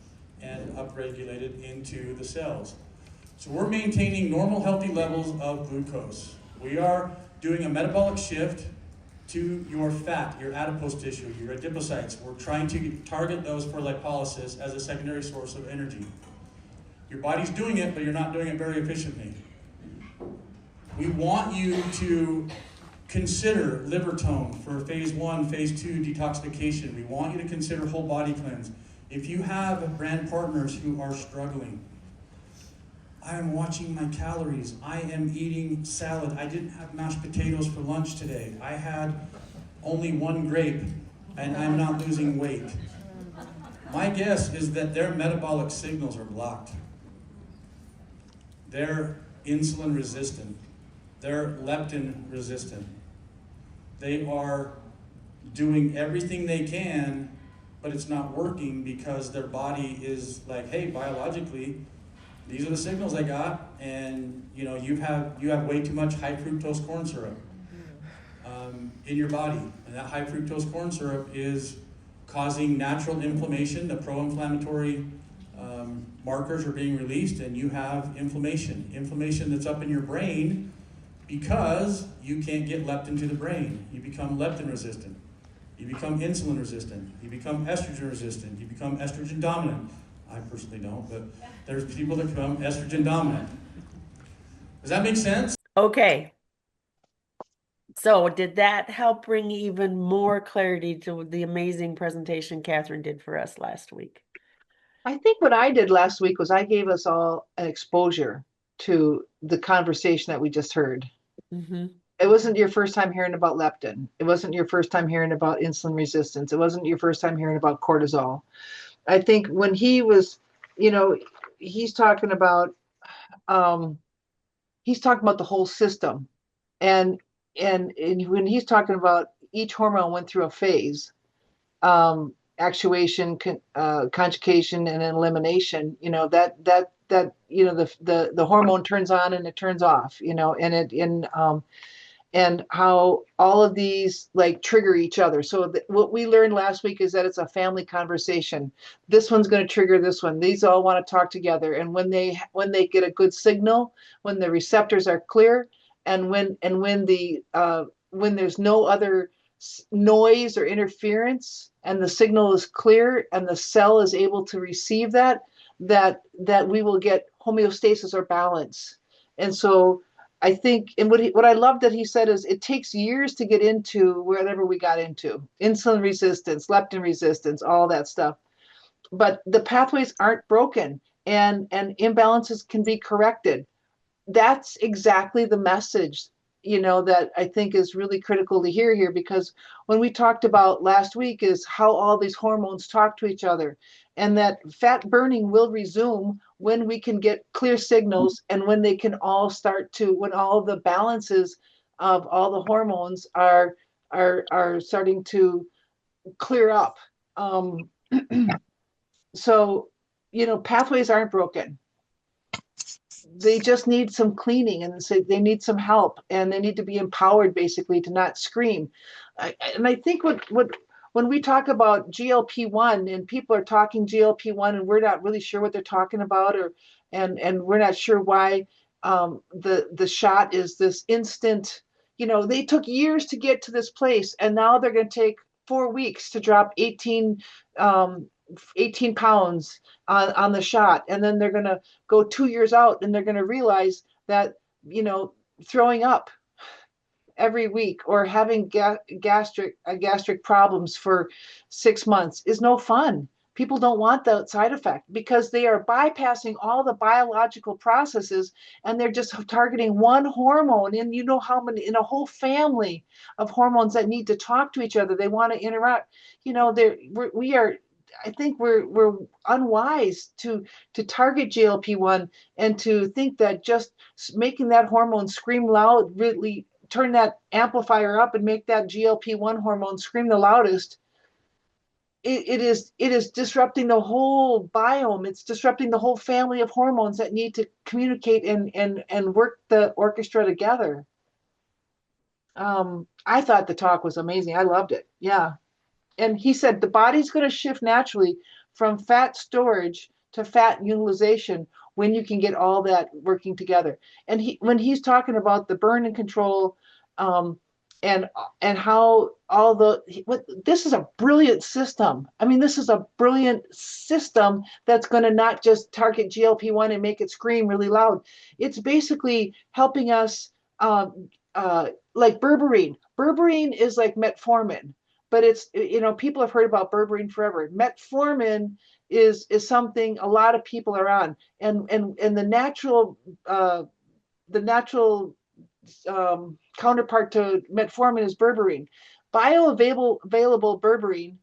and upregulated into the cells. So we're maintaining normal healthy levels of glucose. We are doing a metabolic shift to your fat, your adipose tissue, your adipocytes. We're trying to target those for lipolysis as a secondary source of energy. Your body's doing it, but you're not doing it very efficiently. We want you to consider liver tone for phase 1, phase 2 detoxification. We want you to consider whole body cleanse. If you have brand partners who are struggling, I am watching my calories. I am eating salad. I didn't have mashed potatoes for lunch today. I had only 1 grape and I'm not losing weight. My guess is that their metabolic signals are blocked. They're insulin resistant. They're leptin resistant. They are doing everything they can, but it's not working because their body is like, hey, biologically, these are the signals I got, and you know you have way too much high fructose corn syrup in your body, and that high fructose corn syrup is causing natural inflammation. The pro-inflammatory markers are being released, and you have inflammation that's up in your brain because you can't get leptin to the brain. You become leptin resistant. You become insulin resistant. You become estrogen resistant. You become estrogen dominant. I personally don't, but there's people that become estrogen dominant. Does that make sense? Okay. So did that help bring even more clarity to the amazing presentation Catherine did for us last week? I think what I did last week was I gave us all an exposure to the conversation that we just heard. Mm-hmm. It wasn't your first time hearing about leptin. It wasn't your first time hearing about insulin resistance. It wasn't your first time hearing about cortisol. I think when he was, he's talking about the whole system, and when he's talking about each hormone went through a phase, actuation, conjugation, and elimination. The hormone turns on and it turns off. And how all of these like trigger each other. So what we learned last week is that it's a family conversation. This one's going to trigger this one. These all want to talk together. And when they get a good signal, when the receptors are clear, and when there's no other noise or interference, and the signal is clear, and the cell is able to receive that we will get homeostasis or balance. And so I think, and what I love that he said is it takes years to get into wherever we got into, insulin resistance, leptin resistance, all that stuff. But the pathways aren't broken, and imbalances can be corrected. That's exactly the message, that I think is really critical to hear here, because when we talked about last week is how all these hormones talk to each other, and that fat burning will resume when we can get clear signals and when they can all start to, when all the balances of all the hormones are starting to clear up. Um, so, pathways aren't broken. They just need some cleaning, and so they need some help, and they need to be empowered basically to not scream. And I think what when we talk about GLP-1 and people are talking GLP-1 and we're not really sure what they're talking about, or and we're not sure why the shot is this instant. They took years to get to this place, and now they're going to take 4 weeks to drop 18 pounds on the shot, and then they're going to go 2 years out and they're going to realize that throwing up every week or having gastric problems for 6 months is no fun. People don't want that side effect because they are bypassing all the biological processes, and they're just targeting one hormone. And you know how many in a whole family of hormones that need to talk to each other. They want to interact. We are. I think we're unwise to target GLP-1 and to think that just making that hormone scream loud, really turn that amplifier up and make that GLP-1 hormone scream the loudest. It is disrupting the whole biome. It's disrupting the whole family of hormones that need to communicate and work the orchestra together. I thought the talk was amazing. I loved it. Yeah. And he said the body's going to shift naturally from fat storage to fat utilization when you can get all that working together. And when he's talking about the burn and control, and how this is a brilliant system. I mean, this is a brilliant system that's going to not just target GLP-1 and make it scream really loud. It's basically helping us, like berberine. Berberine is like metformin. But it's, people have heard about berberine forever. Metformin is something a lot of people are on, and the natural counterpart to metformin is berberine. Bioavailable berberine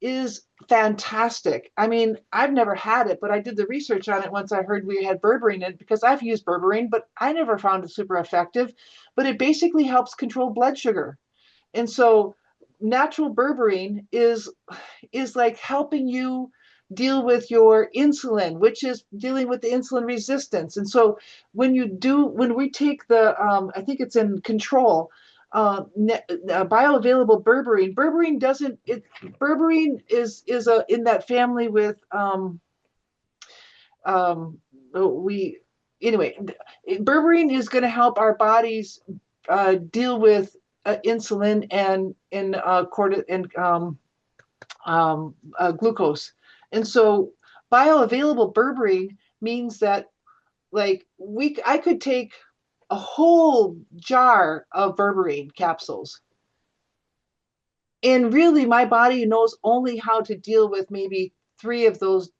is fantastic. I mean, I've never had it, but I did the research on it once I heard we had berberine in it, because I've used berberine, but I never found it super effective. But it basically helps control blood sugar, and so natural berberine is like helping you deal with your insulin, which is dealing with the insulin resistance. And so when we take the I think it's in control, bioavailable berberine is in that family with berberine is going to help our bodies deal with insulin and glucose. And so bioavailable berberine means that, like, I could take a whole jar of berberine capsules, and really my body knows only how to deal with maybe 3 of those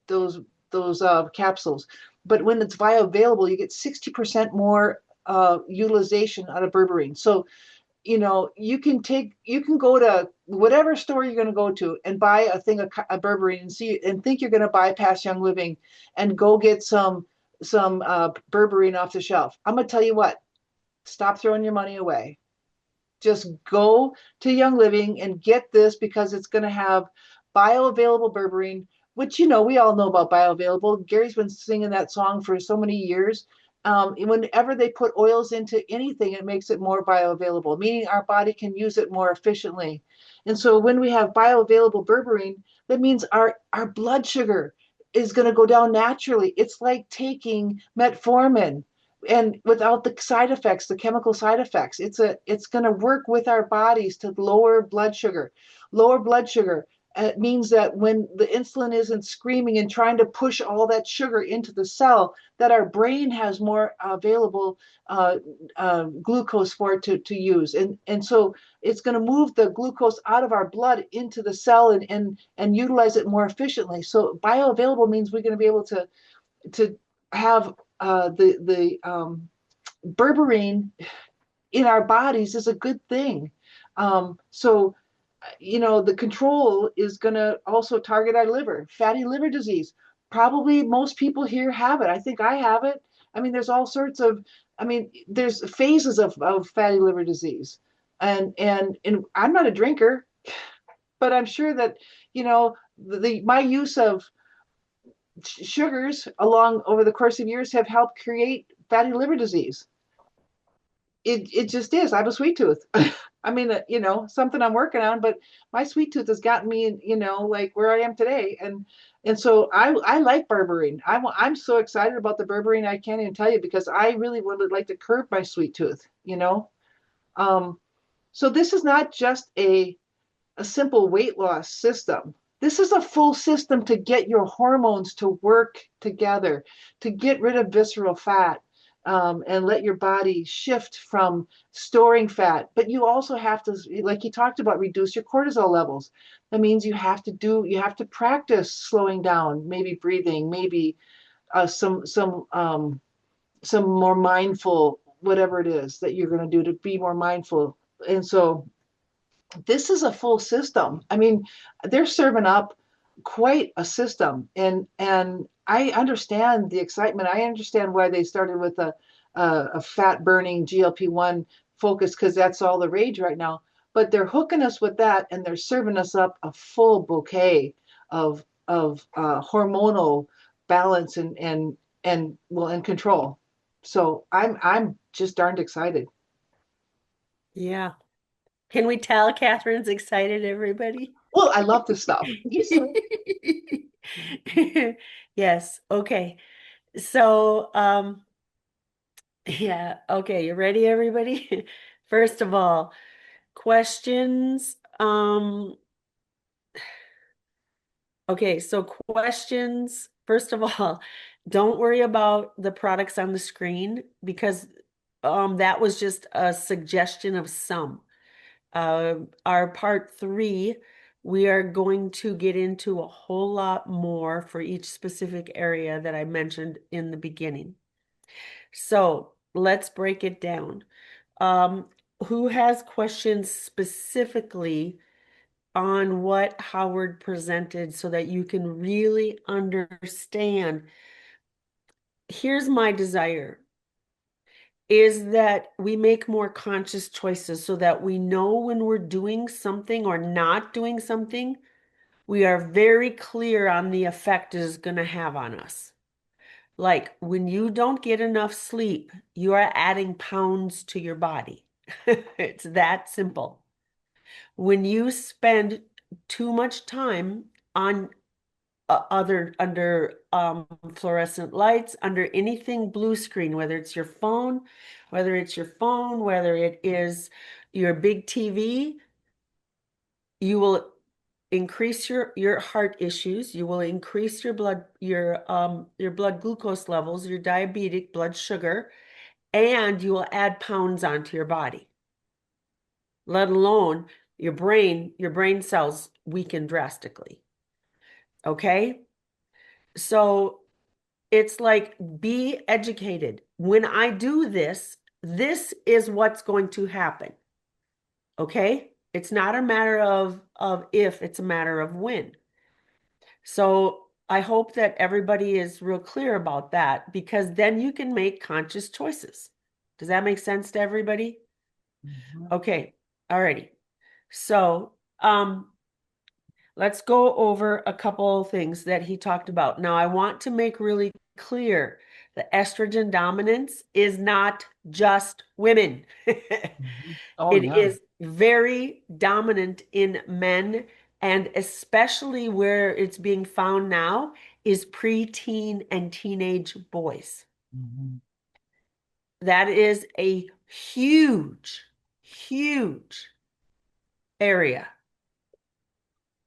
capsules. But when it's bioavailable, you get 60% more utilization out of berberine. So you can go to whatever store you're going to go to and buy a thing of berberine and think you're going to bypass Young Living and go get some berberine off the shelf. I'm going to tell you what, stop throwing your money away. Just go to Young Living and get this, because it's going to have bioavailable berberine, which, we all know about bioavailable. Gary's been singing that song for so many years. Whenever they put oils into anything, it makes it more bioavailable, meaning our body can use it more efficiently. And so when we have bioavailable berberine, that means our blood sugar is going to go down naturally. It's like taking metformin, and without the side effects, the chemical side effects. It's going to work with our bodies to lower blood sugar. Lower blood sugar means that when the insulin isn't screaming and trying to push all that sugar into the cell, that our brain has more available glucose for it to use. And so it's going to move the glucose out of our blood into the cell and utilize it more efficiently. So bioavailable means we're going to be able to have the berberine in our bodies is a good thing. The control is going to also target our liver, fatty liver disease. probably most people here have it. I think I have it. I mean, there's all sorts of, I mean, there's phases of fatty liver disease. And I'm not a drinker, but I'm sure that, my use of sugars along over the course of years have helped create fatty liver disease. It just is. I have a sweet tooth. I mean, something I'm working on, but my sweet tooth has gotten me, like where I am today. And so I like berberine. I'm so excited about the berberine. I can't even tell you because I really would like to curb my sweet tooth. Um, so this is not just a simple weight loss system. This is a full system to get your hormones to work together, to get rid of visceral fat, and let your body shift from storing fat. But you also have to, like you talked about, reduce your cortisol levels. That means you have to practice slowing down, maybe breathing, maybe some more mindful, whatever it is that you're going to do to be more mindful. And so this is a full system. I mean, they're serving up quite a system, and I understand the excitement. I understand why they started with a fat burning GLP-1 focus because that's all the rage right now. But they're hooking us with that, and they're serving us up a full bouquet of hormonal balance and control. So I'm just darned excited. Yeah. Can we tell Catherine's excited, everybody? Well, I love this stuff. Yes. Okay. So, yeah. Okay. You ready, everybody? First of all, questions. Okay. So questions. First of all, don't worry about the products on the screen because that was just a suggestion of some. Our part 3, we are going to get into a whole lot more for each specific area that I mentioned in the beginning. So let's break it down. Um, who has questions specifically on what Howard presented so that you can really understand? Here's my desire is that we make more conscious choices so that we know when we're doing something or not doing something, we are very clear on the effect it is going to have on us. Like when you don't get enough sleep, you are adding pounds to your body. It's that simple. When you spend too much time on other under fluorescent lights, under anything blue screen, whether it's your phone, whether it is your big TV, you will increase your heart issues, you will increase your blood glucose levels, your diabetic blood sugar, and you will add pounds onto your body. Let alone your brain cells weaken drastically. Okay? So it's like be educated. When I do this, this is what's going to happen. Okay? It's not a matter of if, it's a matter of when. So I hope that everybody is real clear about that because then you can make conscious choices. Does that make sense to everybody? Mhm. Okay. Alrighty. So let's go over a couple of things that he talked about. Now, I want to make really clear that estrogen dominance is not just women. Mhm. Oh It yeah. is very dominant in men, and especially where it's being found now is preteen and teenage boys. Mhm. That is a huge, huge area.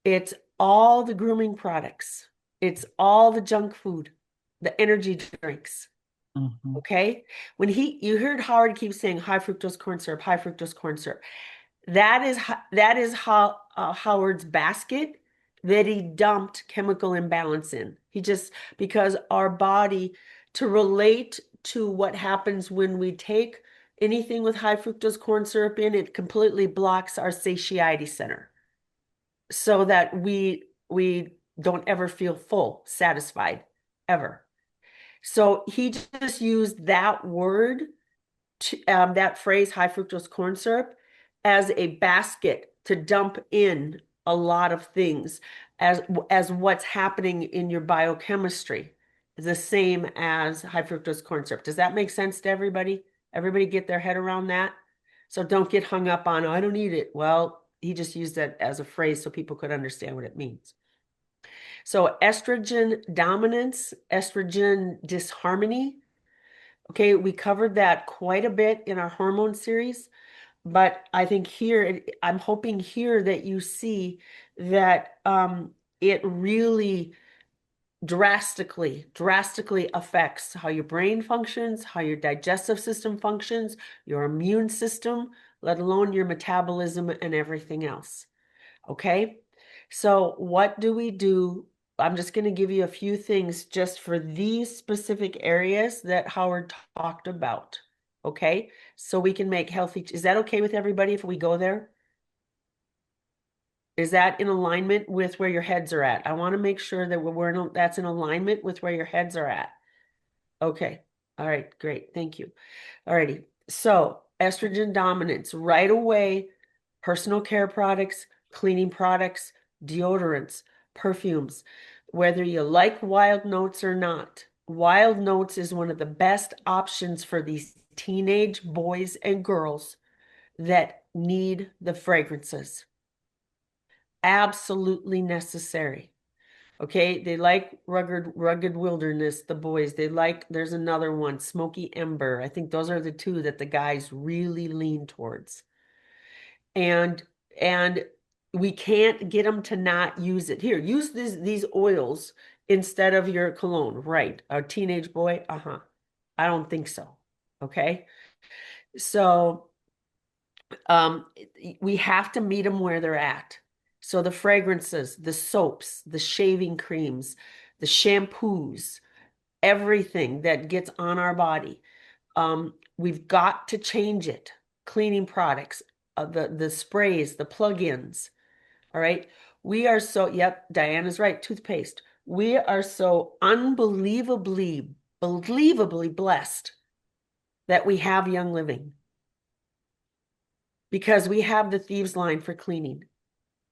It's all the grooming products. It's all the junk food, the energy drinks. Mhm. Okay. You heard Howard keep saying high fructose corn syrup, high fructose corn syrup. That is how Howard's basket that he dumped chemical imbalance in. He just because our body to relate to what happens when we take anything with high fructose corn syrup in, it completely blocks our satiety center so that we don't ever feel full, satisfied. ever. So he just used that word, that phrase, high fructose corn syrup, as a basket to dump in a lot of things as what's happening in your biochemistry is the same as high fructose corn syrup. Does that make sense to everybody? Everybody get their head around that? So don't get hung up on, "Oh, I don't need it." Well, he just used that as a phrase so people could understand what it means. So estrogen dominance, estrogen disharmony. Okay, we covered that quite a bit in our hormone series, but I think here, I'm hoping here that you see that it really drastically affects how your brain functions, how your digestive system functions, your immune system, let alone your metabolism and everything else. Okay, so what do we do? I'm just going to give you a few things just for these specific areas that Howard talked about. Okay, so we can make healthy. Is that okay with everybody if we go there? Is that in alignment with where your heads are at? I want to make sure that that's in alignment with where your heads are at. Okay. All right, great. Thank you. All righty. So estrogen dominance, right away, personal care products, cleaning products, deodorants, perfumes, whether you like wild notes or not. Wild notes is one of the best options for these teenage boys and girls that need the fragrances. Absolutely necessary. Okay, they like rugged wilderness, the boys. They like, there's another one, Smoky Ember. I think those are the two that the guys really lean towards. And and we can't get them to not use it. Here, use these oils instead of your cologne. Right. A teenage boy? Uh-huh. I don't think so. Okay. So we have to meet them where they're at. So the fragrances, the soaps, the shaving creams, the shampoos, everything that gets on our body, we've got to change it. Cleaning products, the sprays, the plug-ins. All right. We are so, yep, Diana's right, toothpaste. We are so believably blessed that we have Young Living because we have the thieves line for cleaning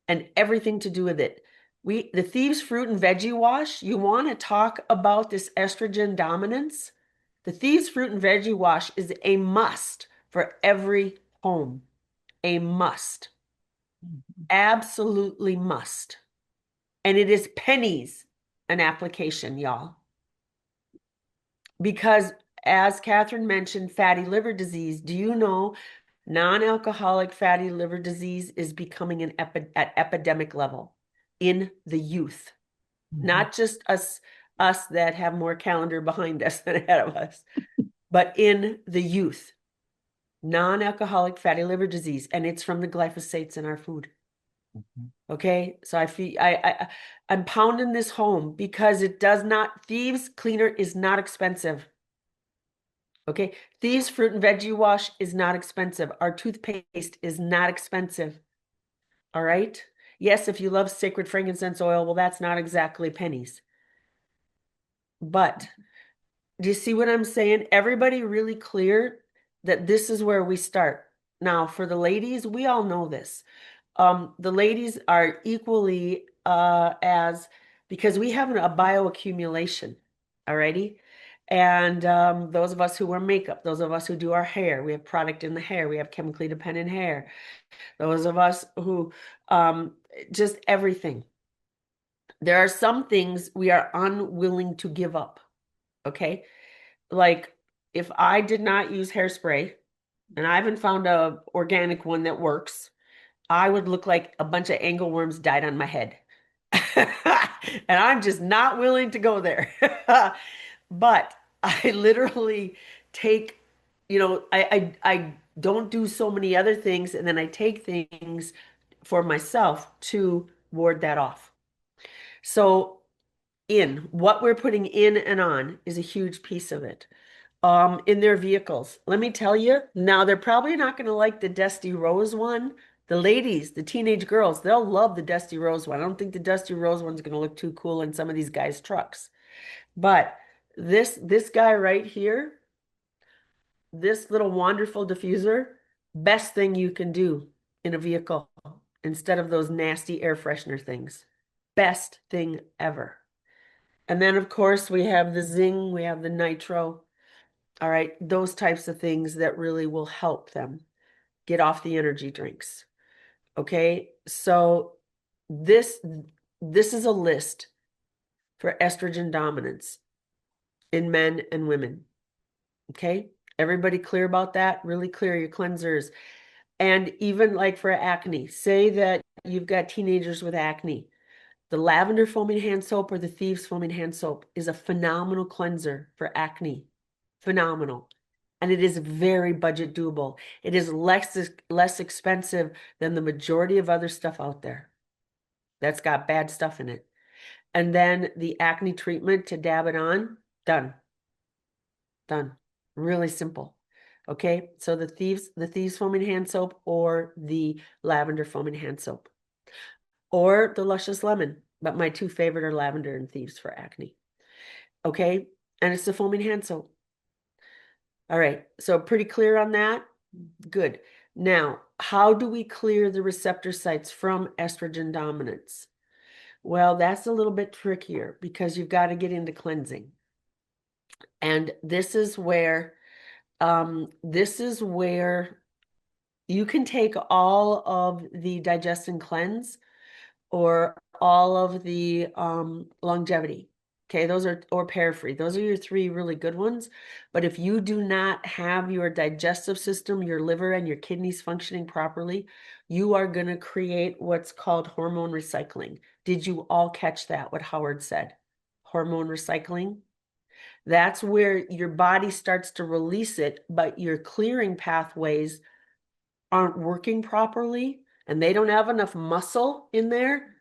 and everything to do with it. The thieves fruit and veggie wash, you want to talk about this estrogen dominance? The thieves fruit and veggie wash is a must for every home. A must. Absolutely must. And it is pennies an application, y'all. Because as Catherine mentioned, fatty liver disease, do you know non-alcoholic fatty liver disease is becoming at epidemic level in the youth? Not just us that have more calendar behind us than ahead of us, but in the youth. Non-alcoholic fatty liver disease, and it's from the glyphosates in our food. Okay, so I'm pounding this home because it does not, Thieves Cleaner is not expensive. Okay, Thieves Fruit and Veggie Wash is not expensive. Our toothpaste is not expensive. All right. Yes, if you love sacred frankincense oil, well, that's not exactly pennies. But do you see what I'm saying? Everybody really clear that this is where we start. Now, for the ladies, we all know this. The ladies are equally because we have a bioaccumulation, alrighty? And those of us who wear makeup, those of us who do our hair, we have product in the hair, we have chemically dependent hair. Those of us who just everything. There are some things we are unwilling to give up, okay? Like if I did not use hairspray, and I haven't found a organic one that works, I would look like a bunch of angleworms died on my head. And I'm just not willing to go there. But I literally take, I don't do so many other things, and then I take things for myself to ward that off. So what we're putting in and on is a huge piece of it. In their vehicles. Let me tell you, now they're probably not going to like the Dusty Rose one. The ladies, the teenage girls, they'll love the Dusty Rose one. I don't think the Dusty Rose one's going to look too cool in some of these guys' trucks. But this guy right here, this little wonderful diffuser, best thing you can do in a vehicle instead of those nasty air freshener things. Best thing ever. And then, of course, we have the Zing, we have the Nitro. All right, those types of things that really will help them get off the energy drinks. Okay, so this is a list for estrogen dominance in men and women. Okay, everybody clear about that? Really clear your cleansers. And even like for acne, say that you've got teenagers with acne. The lavender foaming hand soap or the thieves foaming hand soap is a phenomenal cleanser for acne. Phenomenal. And it is very budget doable. It is less expensive than the majority of other stuff out there that's got bad stuff in it. And then the acne treatment to dab it on, done. Done. Really simple. Okay, so the thieves foaming hand soap or the lavender foaming hand soap or the luscious lemon, but my two favorite are lavender and thieves for acne. Okay, and it's the foaming hand soap. All right, so pretty clear on that? Good. Now, how do we clear the receptor sites from estrogen dominance? Well, that's a little bit trickier because you've got to get into cleansing. And this is where you can take all of the digest and cleanse or all of the longevity. Okay, those are, or pair free. Those are your three really good ones. But if you do not have your digestive system, your liver and your kidneys functioning properly, you are going to create what's called hormone recycling. Did you all catch that, what Howard said? Hormone recycling? That's where your body starts to release it, but your clearing pathways aren't working properly and they don't have enough muscle in there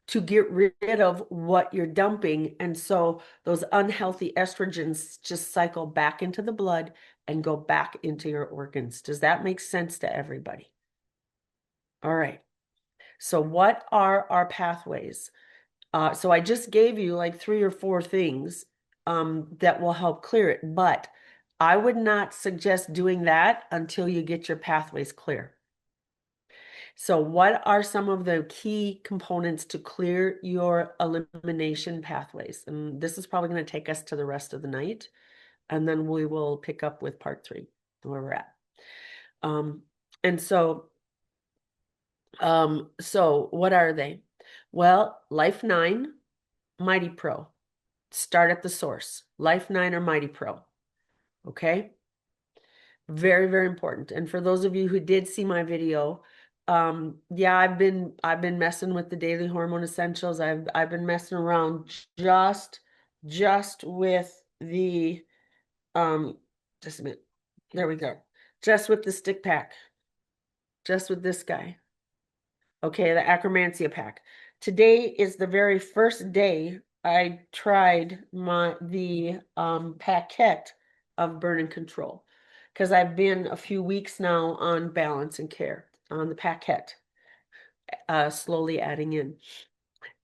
to get rid of what you're dumping. And so those unhealthy estrogens just cycle back into the blood and go back into your organs. Does that make sense to everybody? All right. So what are our pathways? So I just gave you like 3 or 4 things that will help clear it, but I would not suggest doing that until you get your pathways clear. So what are some of the key components to clear your elimination pathways? And this is probably going to take us to the rest of the night, and then we will pick up with part 3, where we're at. And so what are they? Well, Life 9, Mighty Pro. Start at the source. Life 9 or Mighty Pro. Okay? Very, very important. And for those of you who did see my video, yeah, I've been messing with the daily hormone essentials. I've been messing around just with the just a minute. There we go. Just with the stick pack. Just with this guy. Okay, the Acromancia pack. Today is the very first day I tried the packet of Burn and Control, because I've been a few weeks now on Balance and Care on the packet, slowly adding in.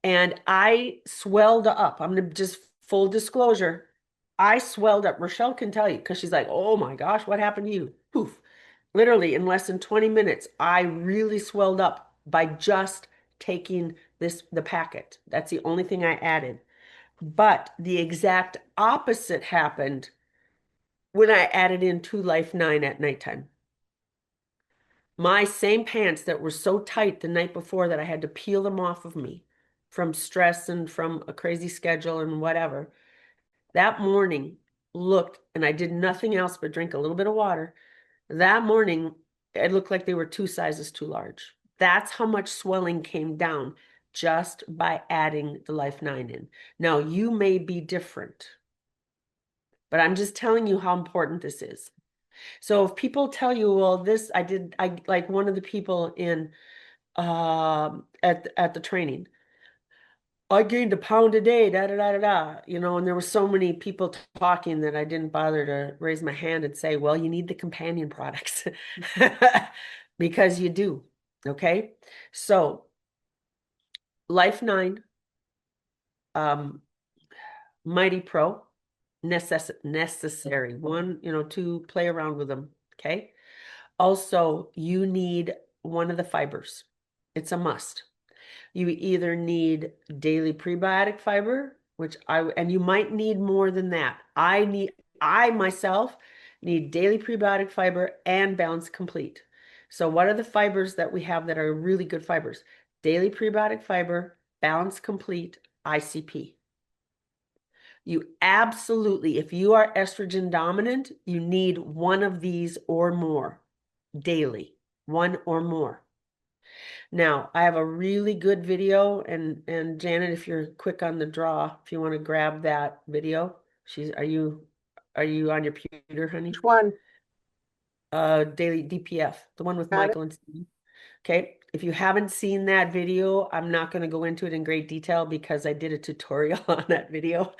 And I swelled up. I'm going to just full disclosure. I swelled up. Rochelle can tell you because she's like, oh my gosh, what happened to you? Poof. Literally in less than 20 minutes, I really swelled up by just taking the packet. That's the only thing I added. But the exact opposite happened when I added in 2 Life 9 at nighttime. My same pants that were so tight the night before that I had to peel them off of me from stress and from a crazy schedule and whatever. That morning looked, and I did nothing else but drink a little bit of water. That morning, it looked like they were 2 sizes too large. That's how much swelling came down just by adding the Life 9 in. Now, you may be different, but I'm just telling you how important this is. So if people tell you, well, I like one of the people in at the training, I gained a pound a day, da da da da da, and there were so many people talking that I didn't bother to raise my hand and say, well, you need the companion products because you do. Okay, so Life 9, Mighty Pro, necessary. One, to play around with them. Okay. Also, you need one of the fibers. It's a must. You either need daily prebiotic fiber, and you might need more than that. I myself need daily prebiotic fiber and Balance Complete. So what are the fibers that we have that are really good fibers? Daily prebiotic fiber, Balance Complete, ICP. You absolutely, if you are estrogen dominant, you need one of these or more daily, one or more. Now, I have a really good video, and Janet, if you're quick on the draw, if you want to grab that video, are you on your computer, honey? Which one? Daily DPF, the one with Got it. Michael and Steve. Okay, if you haven't seen that video, I'm not going to go into it in great detail because I did a tutorial on that video.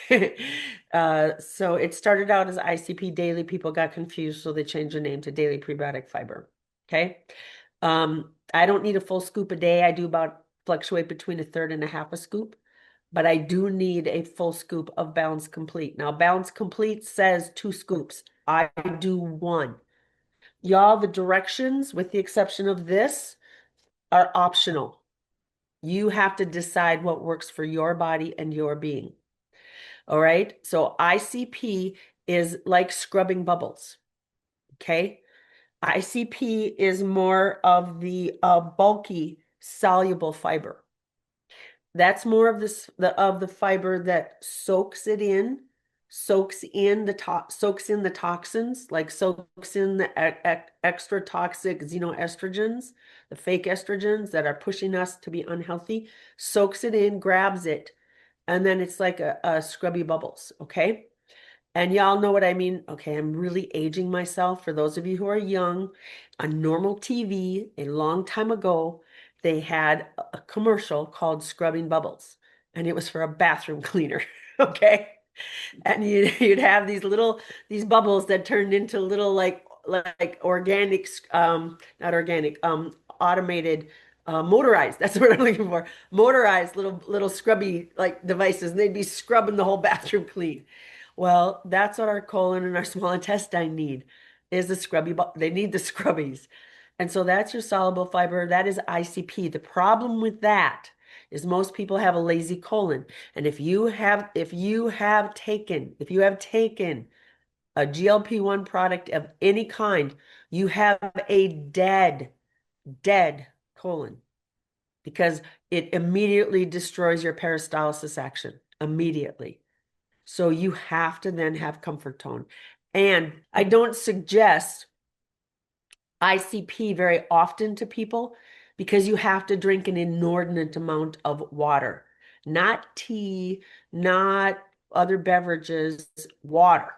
So it started out as ICP daily. People got confused, so they changed the name to daily prebiotic fiber. Okay. I don't need a full scoop a day. I do fluctuate between a third and a half a scoop, but I do need a full scoop of Balance Complete. Now, Balance Complete says 2 scoops. I do 1. Y'all, the directions, with the exception of this, are optional. You have to decide what works for your body and your being. All right. So ICP is like scrubbing bubbles. Okay. ICP is more of the bulky soluble fiber. That's more of the fiber that soaks in the toxins, like soaks in the extra toxic xenoestrogens, the fake estrogens that are pushing us to be unhealthy, soaks it in, grabs it, and then it's like a scrubby bubbles, okay? And y'all know what I mean. Okay, I'm really aging myself. For those of you who are young, on normal TV a long time ago, they had a commercial called Scrubbing Bubbles, and it was for a bathroom cleaner. Okay. And you'd have these bubbles that turned into little like organic, not organic, automated, motorized. That's what I'm looking for. Motorized little scrubby like devices, and they'd be scrubbing the whole bathroom clean. Well, that's what our colon and our small intestine need, is the they need the scrubbies. And so that's your soluble fiber. That is ICP. The problem with that is most people have a lazy colon. And if you have taken a GLP-1 product of any kind, you have a dead colon, because it immediately destroys your peristalsis action immediately. So you have to then have comfort tone. And I don't suggest ICP very often to people because you have to drink an inordinate amount of water, not tea, not other beverages, water,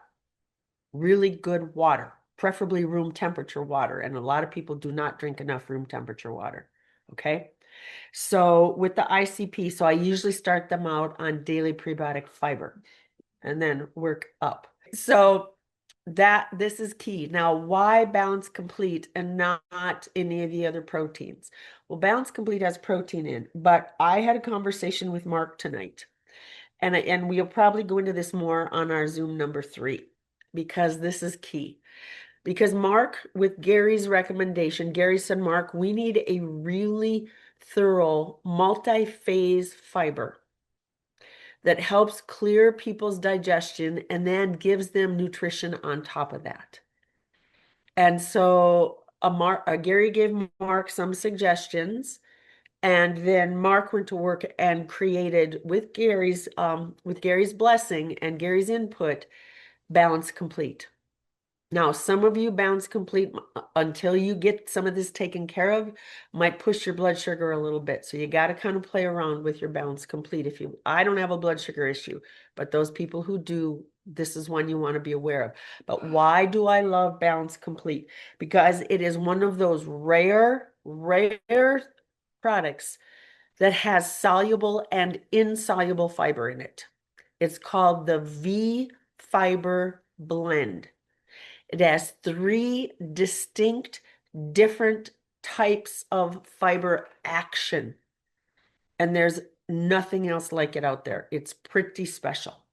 really good water, preferably room temperature water. And a lot of people do not drink enough room temperature water. Okay. So with the ICP, so I usually start them out on daily prebiotic fiber and then work up. So this is key. Now, why Balance Complete and not any of the other proteins? Well, Balance Complete has protein in, but I had a conversation with Mark tonight, and we'll probably go into this more on our Zoom number 3, because this is key. Because Mark, with Gary's recommendation, Gary said, Mark, we need a really thorough multi-phase fiber that helps clear people's digestion and then gives them nutrition on top of that. And so Gary gave Mark some suggestions, and then Mark went to work and created, with Gary's blessing and Gary's input, Balance Complete. Now, some of you, Balance Complete, until you get some of this taken care of, might push your blood sugar a little bit. So you got to kind of play around with your Balance Complete. I don't have a blood sugar issue, but those people who do, this is one you want to be aware of. But why do I love Balance Complete? Because it is one of those rare products that has soluble and insoluble fiber in it. It's called the V Fiber Blend. It has 3 distinct different types of fiber action, and there's nothing else like it out there. It's pretty special.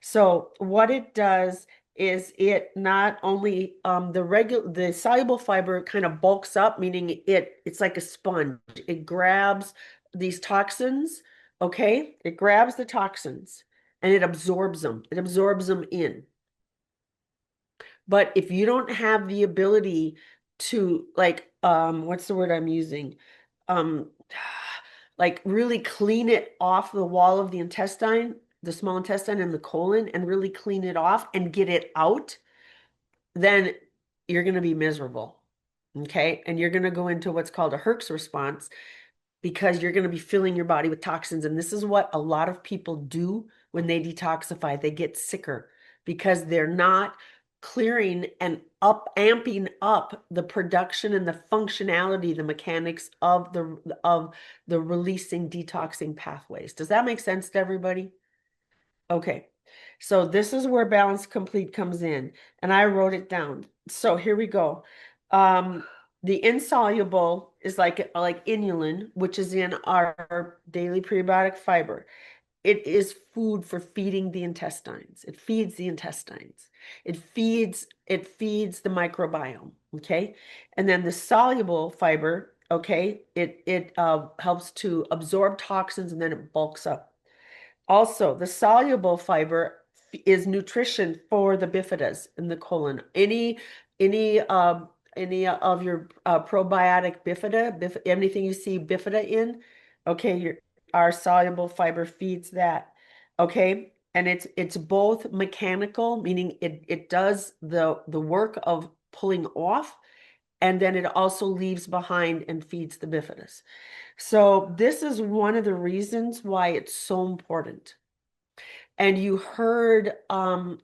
So what it does is it not only the soluble fiber kind of bulks up, meaning it's like a sponge. It grabs these toxins, okay? It grabs the toxins and it absorbs them. It absorbs them in. But if you don't have the ability to like what's the word I'm using? Um like really clean it off the wall of the intestine, the small intestine and the colon, and really clean it off and get it out, then you're going to be miserable. Okay? And you're going to go into what's called a Herx response, because you're going to be filling your body with toxins. And this is what a lot of people do when they detoxify. They get sicker because they're not clearing and amping up the production and the functionality, the mechanics of the releasing detoxing pathways. Does that make sense to everybody? Okay. So this is where Balance Complete comes in, and I wrote it down. So here we go. The insoluble is like inulin, which is in our daily prebiotic fiber. It is food for feeding the intestines. It feeds the intestines. It feeds the microbiome. Okay. And then the soluble fiber, okay, it helps to absorb toxins and then it bulks up. Also, the soluble fiber is nutrition for the bifidas in the colon. Any of your probiotic anything you see bifida in, okay, our soluble fiber feeds that. Okay, and it's both mechanical, meaning it does the work of pulling off, and then it also leaves behind and feeds the bifidas. So this is one of the reasons why it's so important. And you heard, oh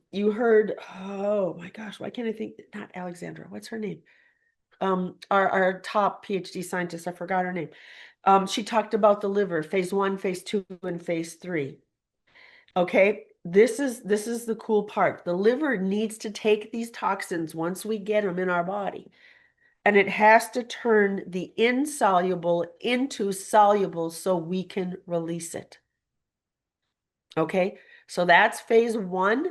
my gosh, why can't I think, not Alexandra, what's her name? Our top PhD scientist, I forgot her name. She talked about the liver, phase 1, phase 2, and phase 3. Okay, this is the cool part. The liver needs to take these toxins once we get them in our body, and it has to turn the insoluble into soluble so we can release it. Okay, so that's phase 1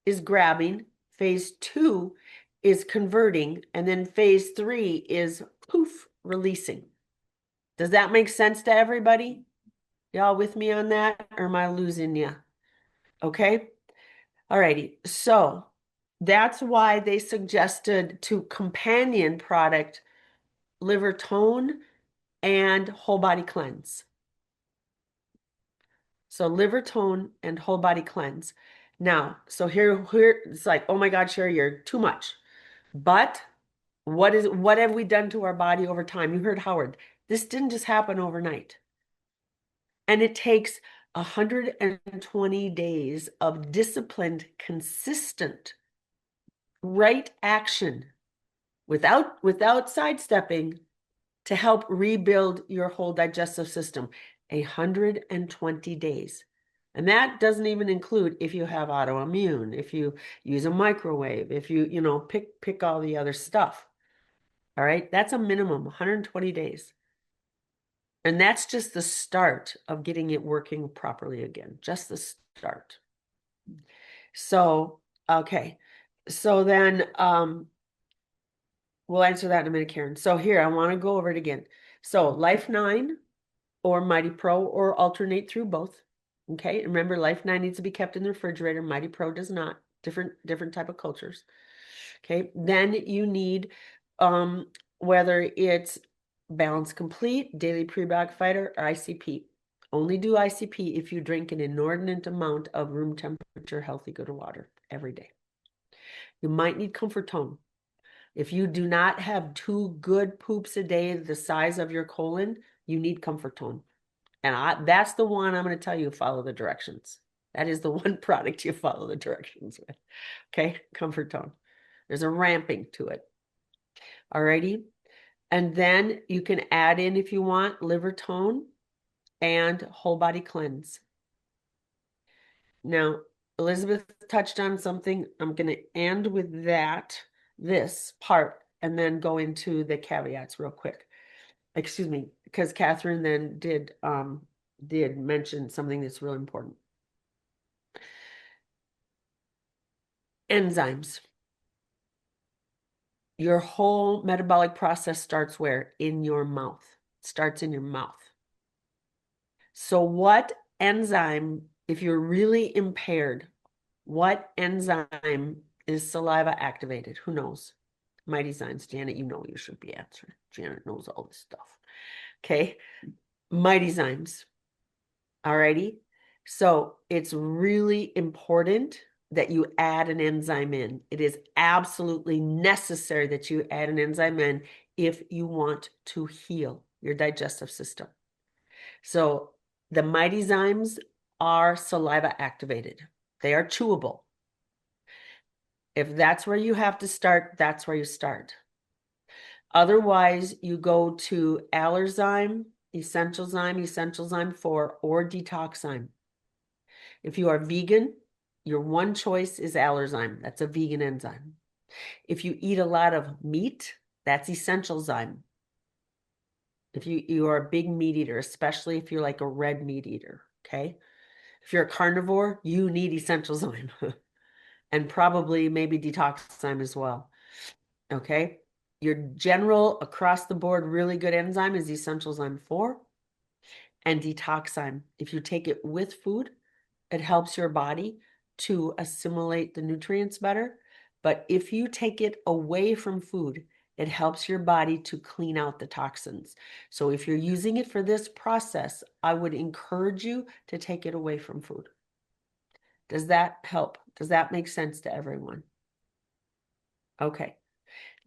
is grabbing, phase 2 is converting, and then phase 3 is poof, releasing. Does that make sense to everybody? Y'all with me on that, or am I losing you? Okay, all righty. So that's why they suggested to companion product liver tone and whole body cleanse. So liver tone and whole body cleanse. Now, so here it's like, oh my God, Chèrie, you're too much. But what have we done to our body over time? You heard Howard. This didn't just happen overnight. And it takes 120 days of disciplined, consistent, right action without sidestepping to help rebuild your whole digestive system. 120 days. And that doesn't even include if you have autoimmune, if you use a microwave, if you pick all the other stuff. All right, that's a minimum, 120 days. And that's just the start of getting it working properly again, just the start. So, okay. So then we'll answer that in a minute, Karen. So here, I want to go over it again. So Life 9 or Mighty Pro, or alternate through both. Okay, and remember, Life 9 needs to be kept in the refrigerator. Mighty Pro does not. Different type of cultures. Okay, then you need whether it's Balance Complete, Daily Prebiotic Fighter, or ICP. Only do ICP if you drink an inordinate amount of room temperature healthy good water every day. You might need Comfort Tone. If you do not have 2 good poops a day the size of your colon, you need Comfort Tone. And that's the one I'm going to tell you, follow the directions. That is the one product you follow the directions with. Okay, Comfort Tone. There's a ramping to it. Alrighty. And then you can add in, if you want, Liver Tone and Whole Body Cleanse. Now, Elizabeth touched on something. I'm going to end with this part, and then go into the caveats real quick. Excuse me, because Catherine then did mention something that's really important. Enzymes. Your whole metabolic process starts where? In your mouth. It starts in your mouth. So what enzyme, if you're really impaired, what enzyme is saliva activated? Who knows? Mighty Signs. Janet, you know you should be answering. Janet knows all this stuff. Okay. Mighty Signs. Alrighty. So it's really important that you add an enzyme in. It is absolutely necessary that you add an enzyme in if you want to heal your digestive system. So the Mighty Zymes are saliva activated. They are chewable. If that's where you have to start, that's where you start. Otherwise, you go to Allerzyme, Essential Zyme 4, or Detoxzyme. If you are vegan, your one choice is Allerzyme. That's a vegan enzyme. If you eat a lot of meat, that's Essential Zyme. If you are a big meat eater, especially if you're like a red meat eater, okay? If you're a carnivore, you need Essential Zyme and probably maybe Detoxzyme as well, okay? Your general across the board really good enzyme is Essential Zyme 4 and Detoxzyme. If you take it with food, it helps your body to assimilate the nutrients better. But if you take it away from food, it helps your body to clean out the toxins. So if you're using it for this process, I would encourage you to take it away from food. Does that help? Does that make sense to everyone? Okay.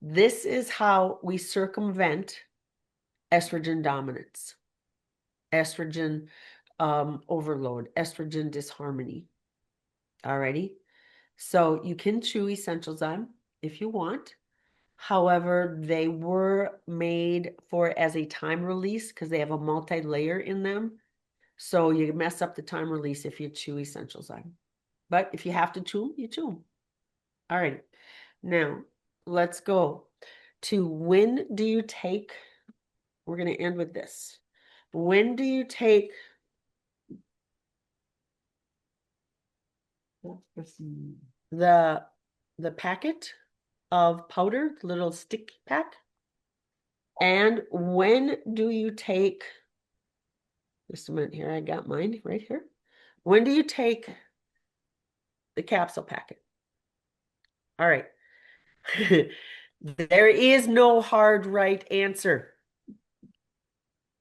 This is how we circumvent estrogen dominance, estrogen overload, estrogen disharmony. Alrighty. So you can chew Essential Zyme if you want. However, they were made for as a time release because they have a multi-layer in them. So you mess up the time release if you chew Essential Zyme. But if you have to chew them, you chew them. All right. Now, let's go to when do you take, we're going to end with this. When do you take the packet of powder, little stick pack? And when do you take, just a minute here, I got mine right here. When do you take the capsule packet? All right. There is no hard right answer.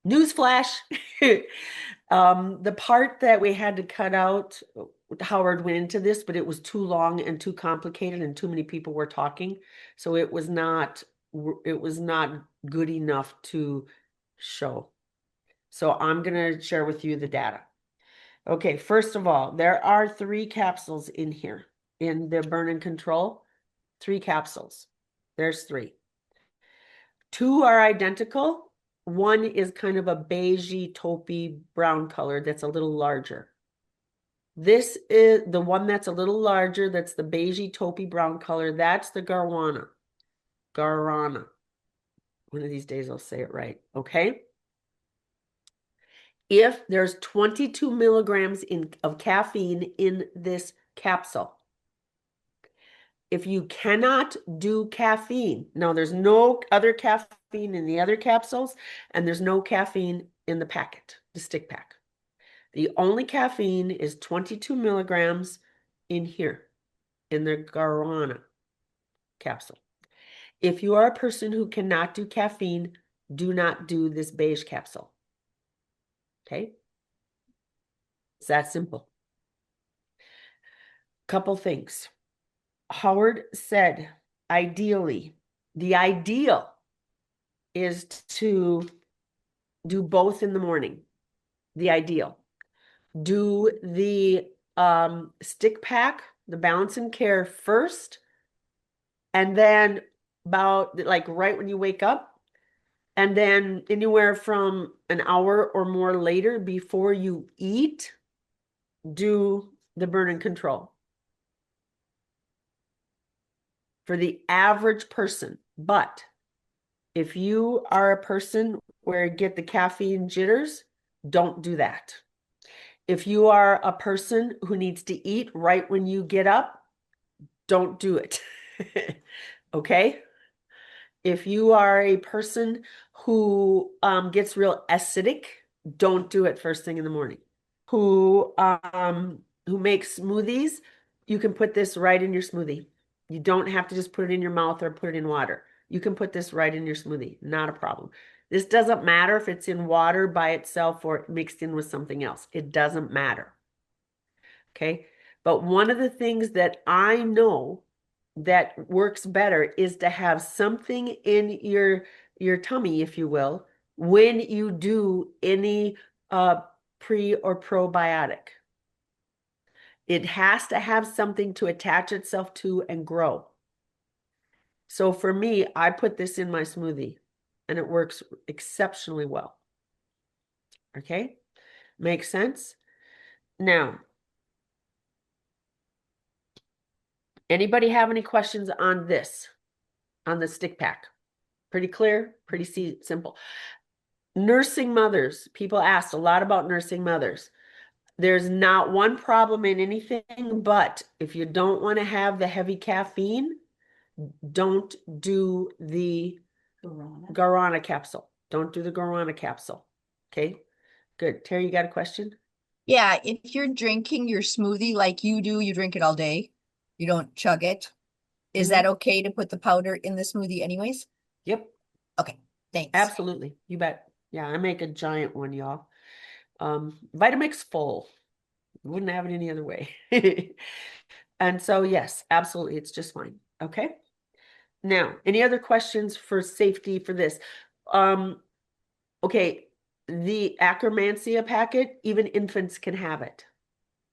Newsflash. The part that we had to cut out, Howard went into this, but it was too long and too complicated and too many people were talking. So it was not good enough to show. So I'm going to share with you the data. Okay, first of all, there are 3 capsules in here in the burn and control. 3 capsules. There's 3. 2 are identical. 1 is kind of a beigey, taupey brown color that's a little larger. This is the one that's a little larger, that's the beigey, taupey brown color. That's the Guarana. Guarana. One of these days I'll say it right, okay? If there's 22 milligrams of caffeine in this capsule, if you cannot do caffeine, now there's no other caffeine in the other capsules, and there's no caffeine in the packet, the stick pack. The only caffeine is 22 milligrams in here, in the Guarana capsule. If you are a person who cannot do caffeine, do not do this beige capsule. Okay? It's that simple. Couple things. Howard said, ideally, the ideal is to do both in the morning. The ideal. Do the stick pack, the Balance and Care first, and then about like right when you wake up, and then anywhere from an hour or more later before you eat, do the burn and control. For the average person. But if you are a person where you get the caffeine jitters, don't do that. If you are a person who needs to eat right when you get up, don't do it. Okay? If you are a person who gets real acidic, don't do it first thing in the morning. Who makes smoothies, you can put this right in your smoothie. You don't have to just put it in your mouth or put it in water. You can put this right in your smoothie, not a problem. This doesn't matter if it's in water by itself or mixed in with something else. It doesn't matter. Okay? But one of the things that I know that works better is to have something in your tummy, if you will, when you do any pre or probiotic. It has to have something to attach itself to and grow. So for me, I put this in my smoothie and it works exceptionally well. Okay? Makes sense? Now, anybody have any questions on this, on the stick pack? Pretty clear, pretty simple. Nursing mothers, people asked a lot about nursing mothers. There's not one problem in anything, but if you don't want to have the heavy caffeine, don't do the guarana capsule. Don't do the guarana capsule. Okay, good. Terry, you got a question? Yeah, if you're drinking your smoothie like you do, you drink it all day, you don't chug it. Is that okay to put the powder in the smoothie anyways? Yep, Okay, thanks. absolutely. You bet. Yeah, I make a giant one, y'all. Vitamix full. Wouldn't have it any other way. And so, yes, absolutely. It's just fine. Okay. Now, any other questions for safety for this? Okay, the Akkermansia packet, even infants can have it.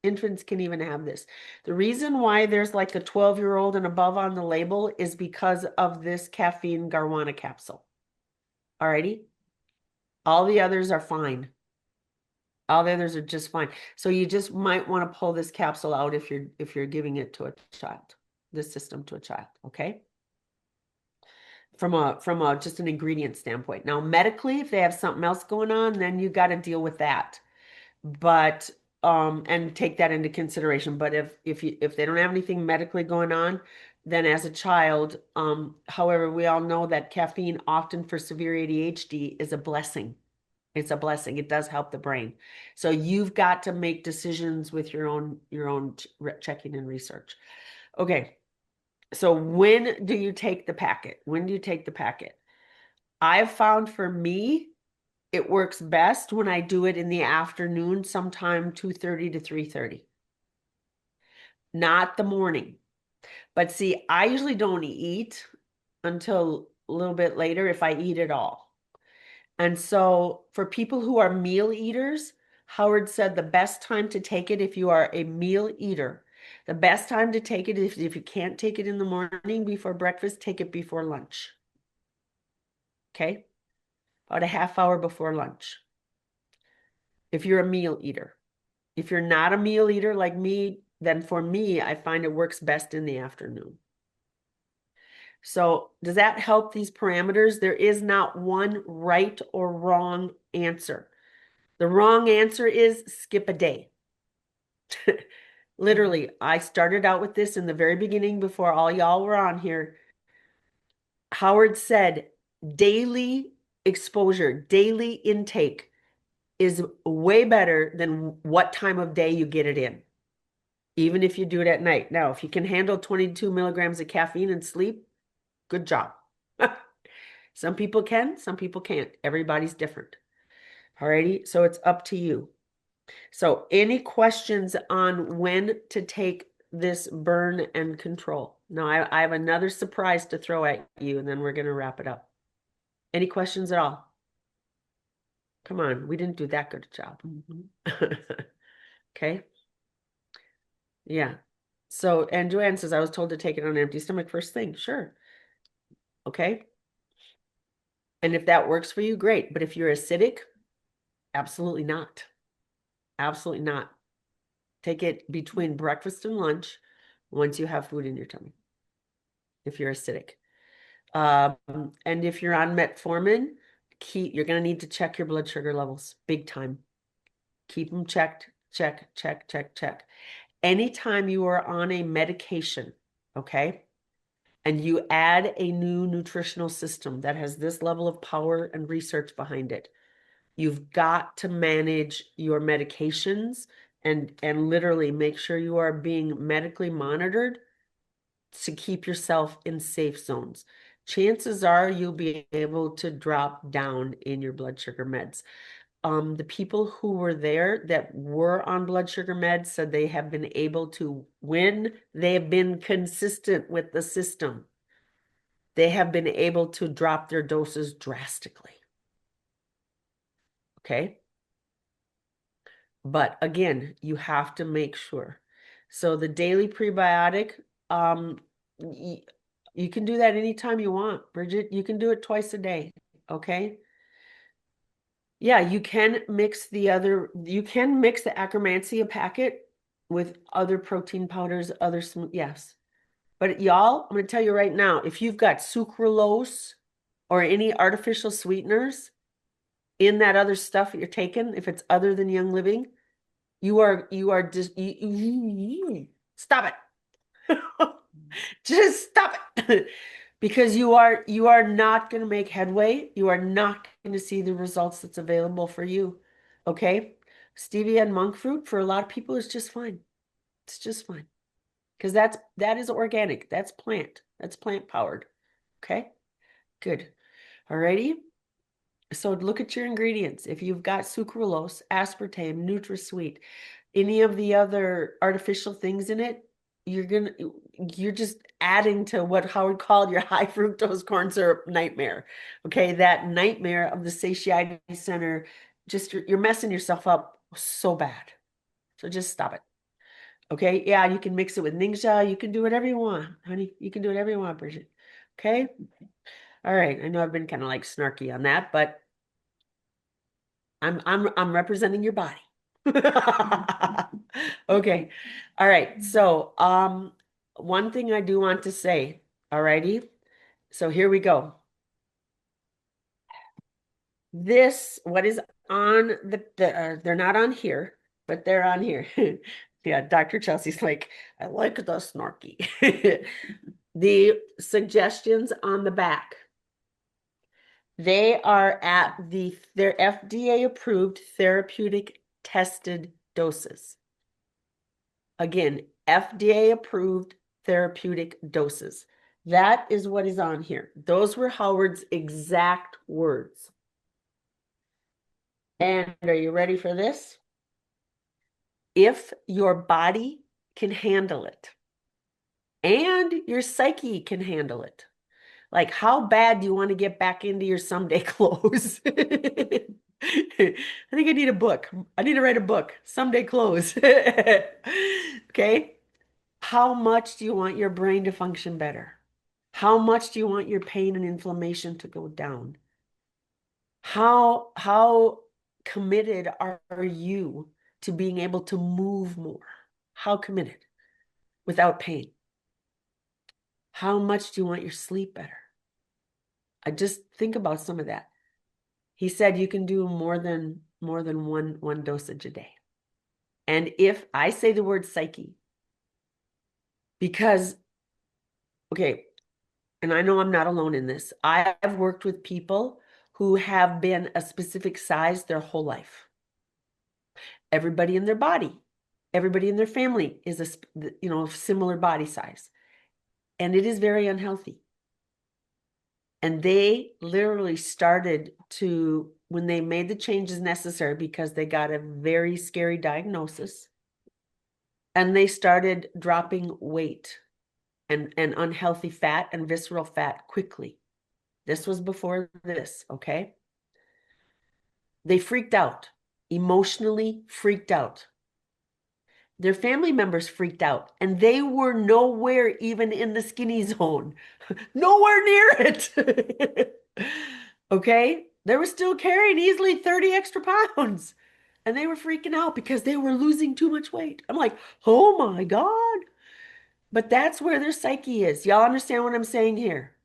Infants can even have this. The reason why there's like a 12-year-old and above on the label is because of this caffeine guarana capsule. Alrighty? All the others are fine. All the others are just fine. So you just might want to pull this capsule out if you're giving it to a child, this system to a child, okay? From a just an ingredient standpoint. Now, medically, if they have something else going on, then you got to deal with that. But and take that into consideration. But if they don't have anything medically going on, then as a child, however, we all know that caffeine often for severe ADHD is a blessing. It's a blessing. It does help the brain. So you've got to make decisions with your own checking and research. Okay. So when do you take the packet? When do you take the packet? I've found for me, it works best when I do it in the afternoon, sometime 2:30 to 3:30. Not the morning. But see, I usually don't eat until a little bit later if I eat at all. And so for people who are meal eaters, Howard said the best time to take it if you are a meal eater, the best time to take it if you can't take it in the morning before breakfast, take it before lunch. Okay? About a half hour before lunch. If you're a meal eater. If you're not a meal eater like me, then for me, I find it works best in the afternoon. So does that help these parameters? There is not one right or wrong answer. The wrong answer is skip a day. Literally, I started out with this in the very beginning before all y'all were on here. Howard said daily exposure, daily intake is way better than what time of day you get it in, even if you do it at night. Now, if you can handle 22 milligrams of caffeine and sleep, good job. Some people can, some people can't. Everybody's different. Alrighty, so it's up to you. So any questions on when to take this burn and control? Now, I have another surprise to throw at you, and then we're going to wrap it up. Any questions at all? Come on, we didn't do that good a job. Okay. Yeah. So, and Joanne says, I was told to take it on an empty stomach first thing. Sure. Okay. And if that works for you, great. But if you're acidic, absolutely not. Absolutely not. Take it between breakfast and lunch once you have food in your tummy, if you're acidic. And if you're on metformin, you're going to need to check your blood sugar levels big time. Keep them checked, check. Anytime you are on a medication, okay? And you add a new nutritional system that has this level of power and research behind it. You've got to manage your medications and literally make sure you are being medically monitored to keep yourself in safe zones. Chances are you'll be able to drop down in your blood sugar meds. The people who were there that were on blood sugar meds said they have been able to, when they have been consistent with the system, they have been able to drop their doses drastically. Okay? But again, you have to make sure. So the daily prebiotic, you can do that anytime you want, Bridget. You can do it twice a day. Okay? Yeah, you can mix the Akkermansia packet with other protein powders, yes. But y'all, I'm going to tell you right now, if you've got sucralose or any artificial sweeteners in that other stuff that you're taking, if it's other than Young Living, you are just, stop it. Just stop it. Because you are not going to make headway. You are not going to see the results that's available for you. Okay? Stevia and monk fruit for a lot of people is just fine. It's just fine. Because that is organic. That's plant. That's plant powered. Okay? Good. Alrighty. So look at your ingredients. If you've got sucralose, aspartame, NutraSweet, any of the other artificial things in it, you're just adding to what Howard called your high fructose corn syrup nightmare. Okay, that nightmare of the satiety center, just you're messing yourself up so bad. So just stop it. Okay, yeah, you can mix it with Ningxia. You can do whatever you want, honey. You can do whatever you want, Bridget. Okay? All right. I know I've been kind of like snarky on that, but I'm representing your body. Okay. All right. So, one thing I do want to say, all righty. So here we go. What is on they're not on here, but they're on here. Yeah, Dr. Chelsea's like, I like the snarky. The suggestions on the back. They are their FDA approved therapeutic tested doses. Again, FDA approved therapeutic doses. That is what is on here. Those were Howard's exact words. And are you ready for this? If your body can handle it and your psyche can handle it, like, how bad do you want to get back into your someday clothes? I think I need a book. I need to write a book, Someday Clothes. Okay. How much do you want your brain to function better? How much do you want your pain and inflammation to go down? How committed are you to being able to move more? How committed without pain? How much do you want your sleep better? I just think about some of that. He said you can do more than one dosage a day. And if I say the word psyche, because, okay, and I know I'm not alone in this, I've worked with people who have been a specific size their whole life. Everybody in their body, everybody in their family is a similar body size. And it is very unhealthy. And they literally started to, when they made the changes necessary, because they got a very scary diagnosis, and they started dropping weight and unhealthy fat and visceral fat quickly. This was before this, okay? They freaked out, emotionally freaked out. Their family members freaked out, and they were nowhere even in the skinny zone, nowhere near it. Okay? They were still carrying easily 30 extra pounds, and they were freaking out because they were losing too much weight. I'm like, oh my God. But that's where their psyche is. Y'all understand what I'm saying here?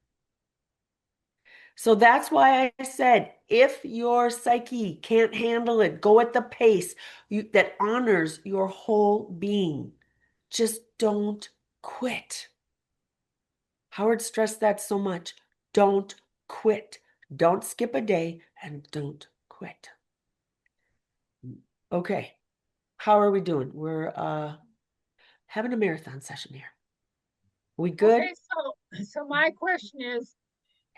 So that's why I said, if your psyche can't handle it, go at the pace that honors your whole being. Just don't quit. Howard stressed that so much. Don't quit. Don't skip a day and don't quit. Okay. How are we doing? We're having a marathon session here. We good? Okay, so my question is,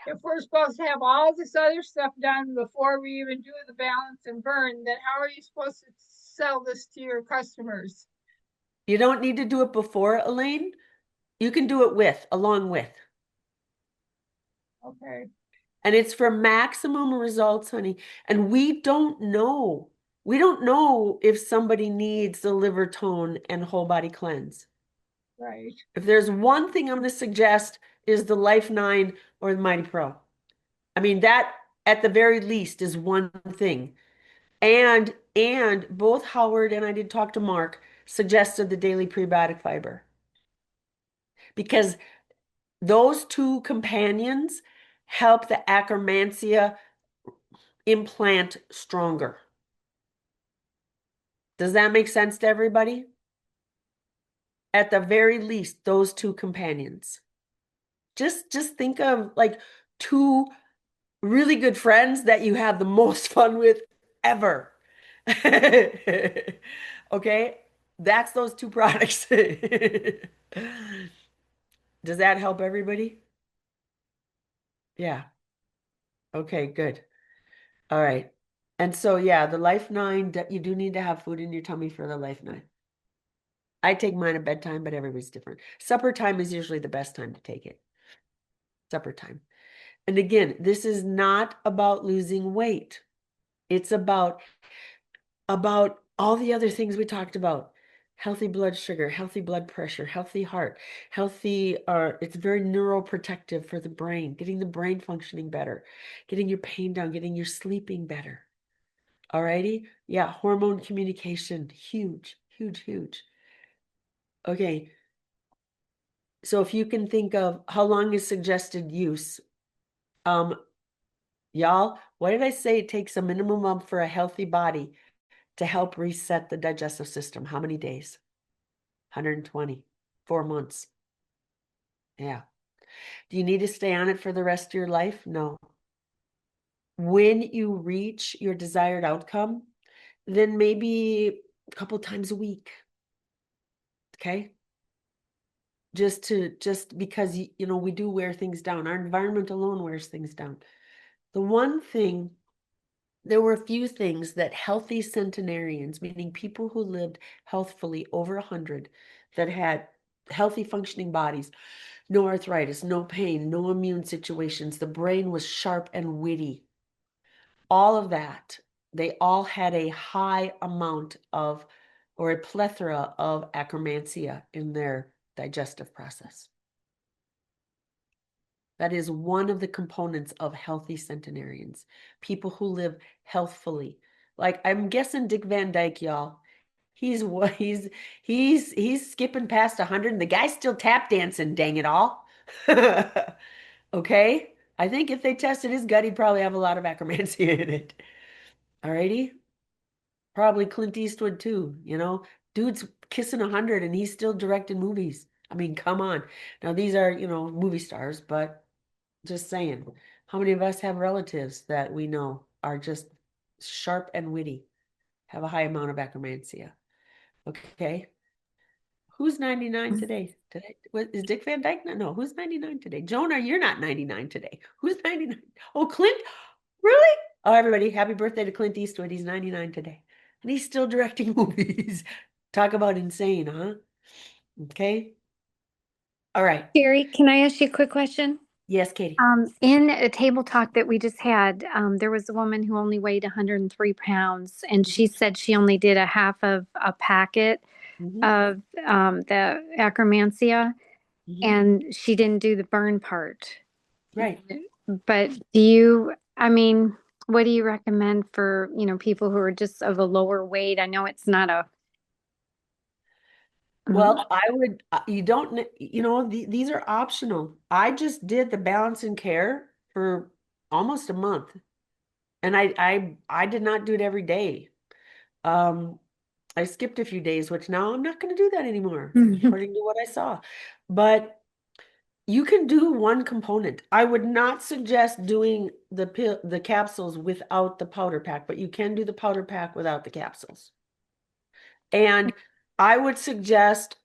if we're supposed to have all this other stuff done before we even do the balance and burn, then how are you supposed to sell this to your customers? You don't need to do it before, Elaine. You can do it along with. Okay. And it's for maximum results, honey. And we don't know. We don't know if somebody needs the liver tone and whole body cleanse. Right. If there's one thing I'm going to suggest is the Life 9 or the Mighty Pro. I mean, that at the very least is one thing. And both Howard and I did talk to Mark suggested the daily prebiotic fiber. Because those two companions help the Akkermansia implant stronger. Does that make sense to everybody? At the very least, those two companions. Just think of like two really good friends that you have the most fun with ever. Okay? That's those two products. Does that help everybody? Yeah. Okay, good. All right. And so, yeah, the Life 9, you do need to have food in your tummy for the Life 9. I take mine at bedtime, but everybody's different. Supper time is usually the best time to take it. Supper time. And again, this is not about losing weight. It's about all the other things we talked about. Healthy blood sugar, healthy blood pressure, healthy heart, healthy, it's very neuroprotective for the brain, getting the brain functioning better, getting your pain down, getting your sleeping better. Alrighty? Yeah, hormone communication, huge, huge, huge. Okay. So if you can think of how long is suggested use, y'all, what did I say? It takes a minimum of for a healthy body to help reset the digestive system. How many days? 120, 4 months. Yeah. Do you need to stay on it for the rest of your life? No. When you reach your desired outcome, then maybe a couple times a week. Okay? Just because we do wear things down. Our environment alone wears things down. The one thing, there were a few things that healthy centenarians, meaning people who lived healthfully over 100, that had healthy functioning bodies, no arthritis, no pain, no immune situations, the brain was sharp and witty. All of that, they all had a high amount of, or a plethora of akkermansia in their digestive process. That is one of the components of healthy centenarians, people who live healthfully. Like I'm guessing Dick Van Dyke, y'all. He's skipping past 100 and the guy's still tap dancing, dang it all. Okay? I think if they tested his gut, he'd probably have a lot of akkermansia in it. Alrighty? Probably Clint Eastwood too, Dude's kissing 100 and he's still directing movies. I mean, come on. Now these are, movie stars, but just saying, how many of us have relatives that we know are just sharp and witty, have a high amount of akkermansia? Okay. Who's 99 today? Is Dick Van Dyke? No, who's 99 today? Jonah, you're not 99 today. Who's 99? Oh, Clint? Really? Oh, everybody, happy birthday to Clint Eastwood. He's 99 today. And he's still directing movies. Talk about insane, huh? Okay. All right. Chèrie, can I ask you a quick question? Yes, Katie. In a table talk that we just had, there was a woman who only weighed 103 pounds, and she said she only did a half of a packet Mhm, of the Akkermansia, mhm. and she didn't do the burn part. Right. But what do you recommend for, people who are just of a lower weight? I know it's not a. Well, I would, you don't, these are optional. I just did the balance and care for almost a month. And I did not do it every day. I skipped a few days, which now I'm not going to do that anymore, according to what I saw. But You can do one component. I would not suggest doing the capsules without the powder pack, but you can do the powder pack without the capsules. And I would suggest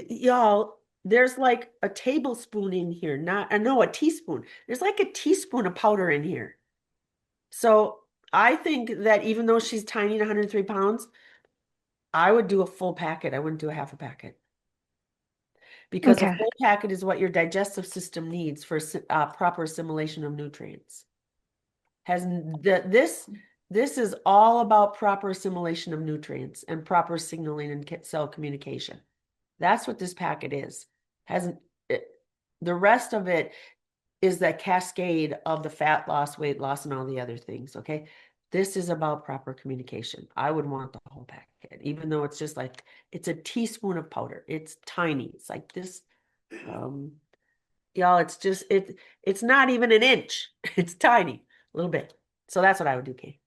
y'all, there's like a tablespoon in here, no, a teaspoon. There's like a teaspoon of powder in here. So I think that even though she's tiny, 103 pounds, I would do a full packet. I wouldn't do a half a packet. Because a Okay. full packet is what your digestive system needs for proper assimilation of nutrients. This is all about proper assimilation of nutrients and proper signaling and cell communication. That's what this packet is. The rest of it is that cascade of the fat loss, weight loss, and all the other things. Okay. This is about proper communication. I would want the whole packet, even though it's just like, it's a teaspoon of powder. It's tiny. It's like this. Y'all, it's not even an inch. It's tiny, a little bit. So that's what I would do, Kate.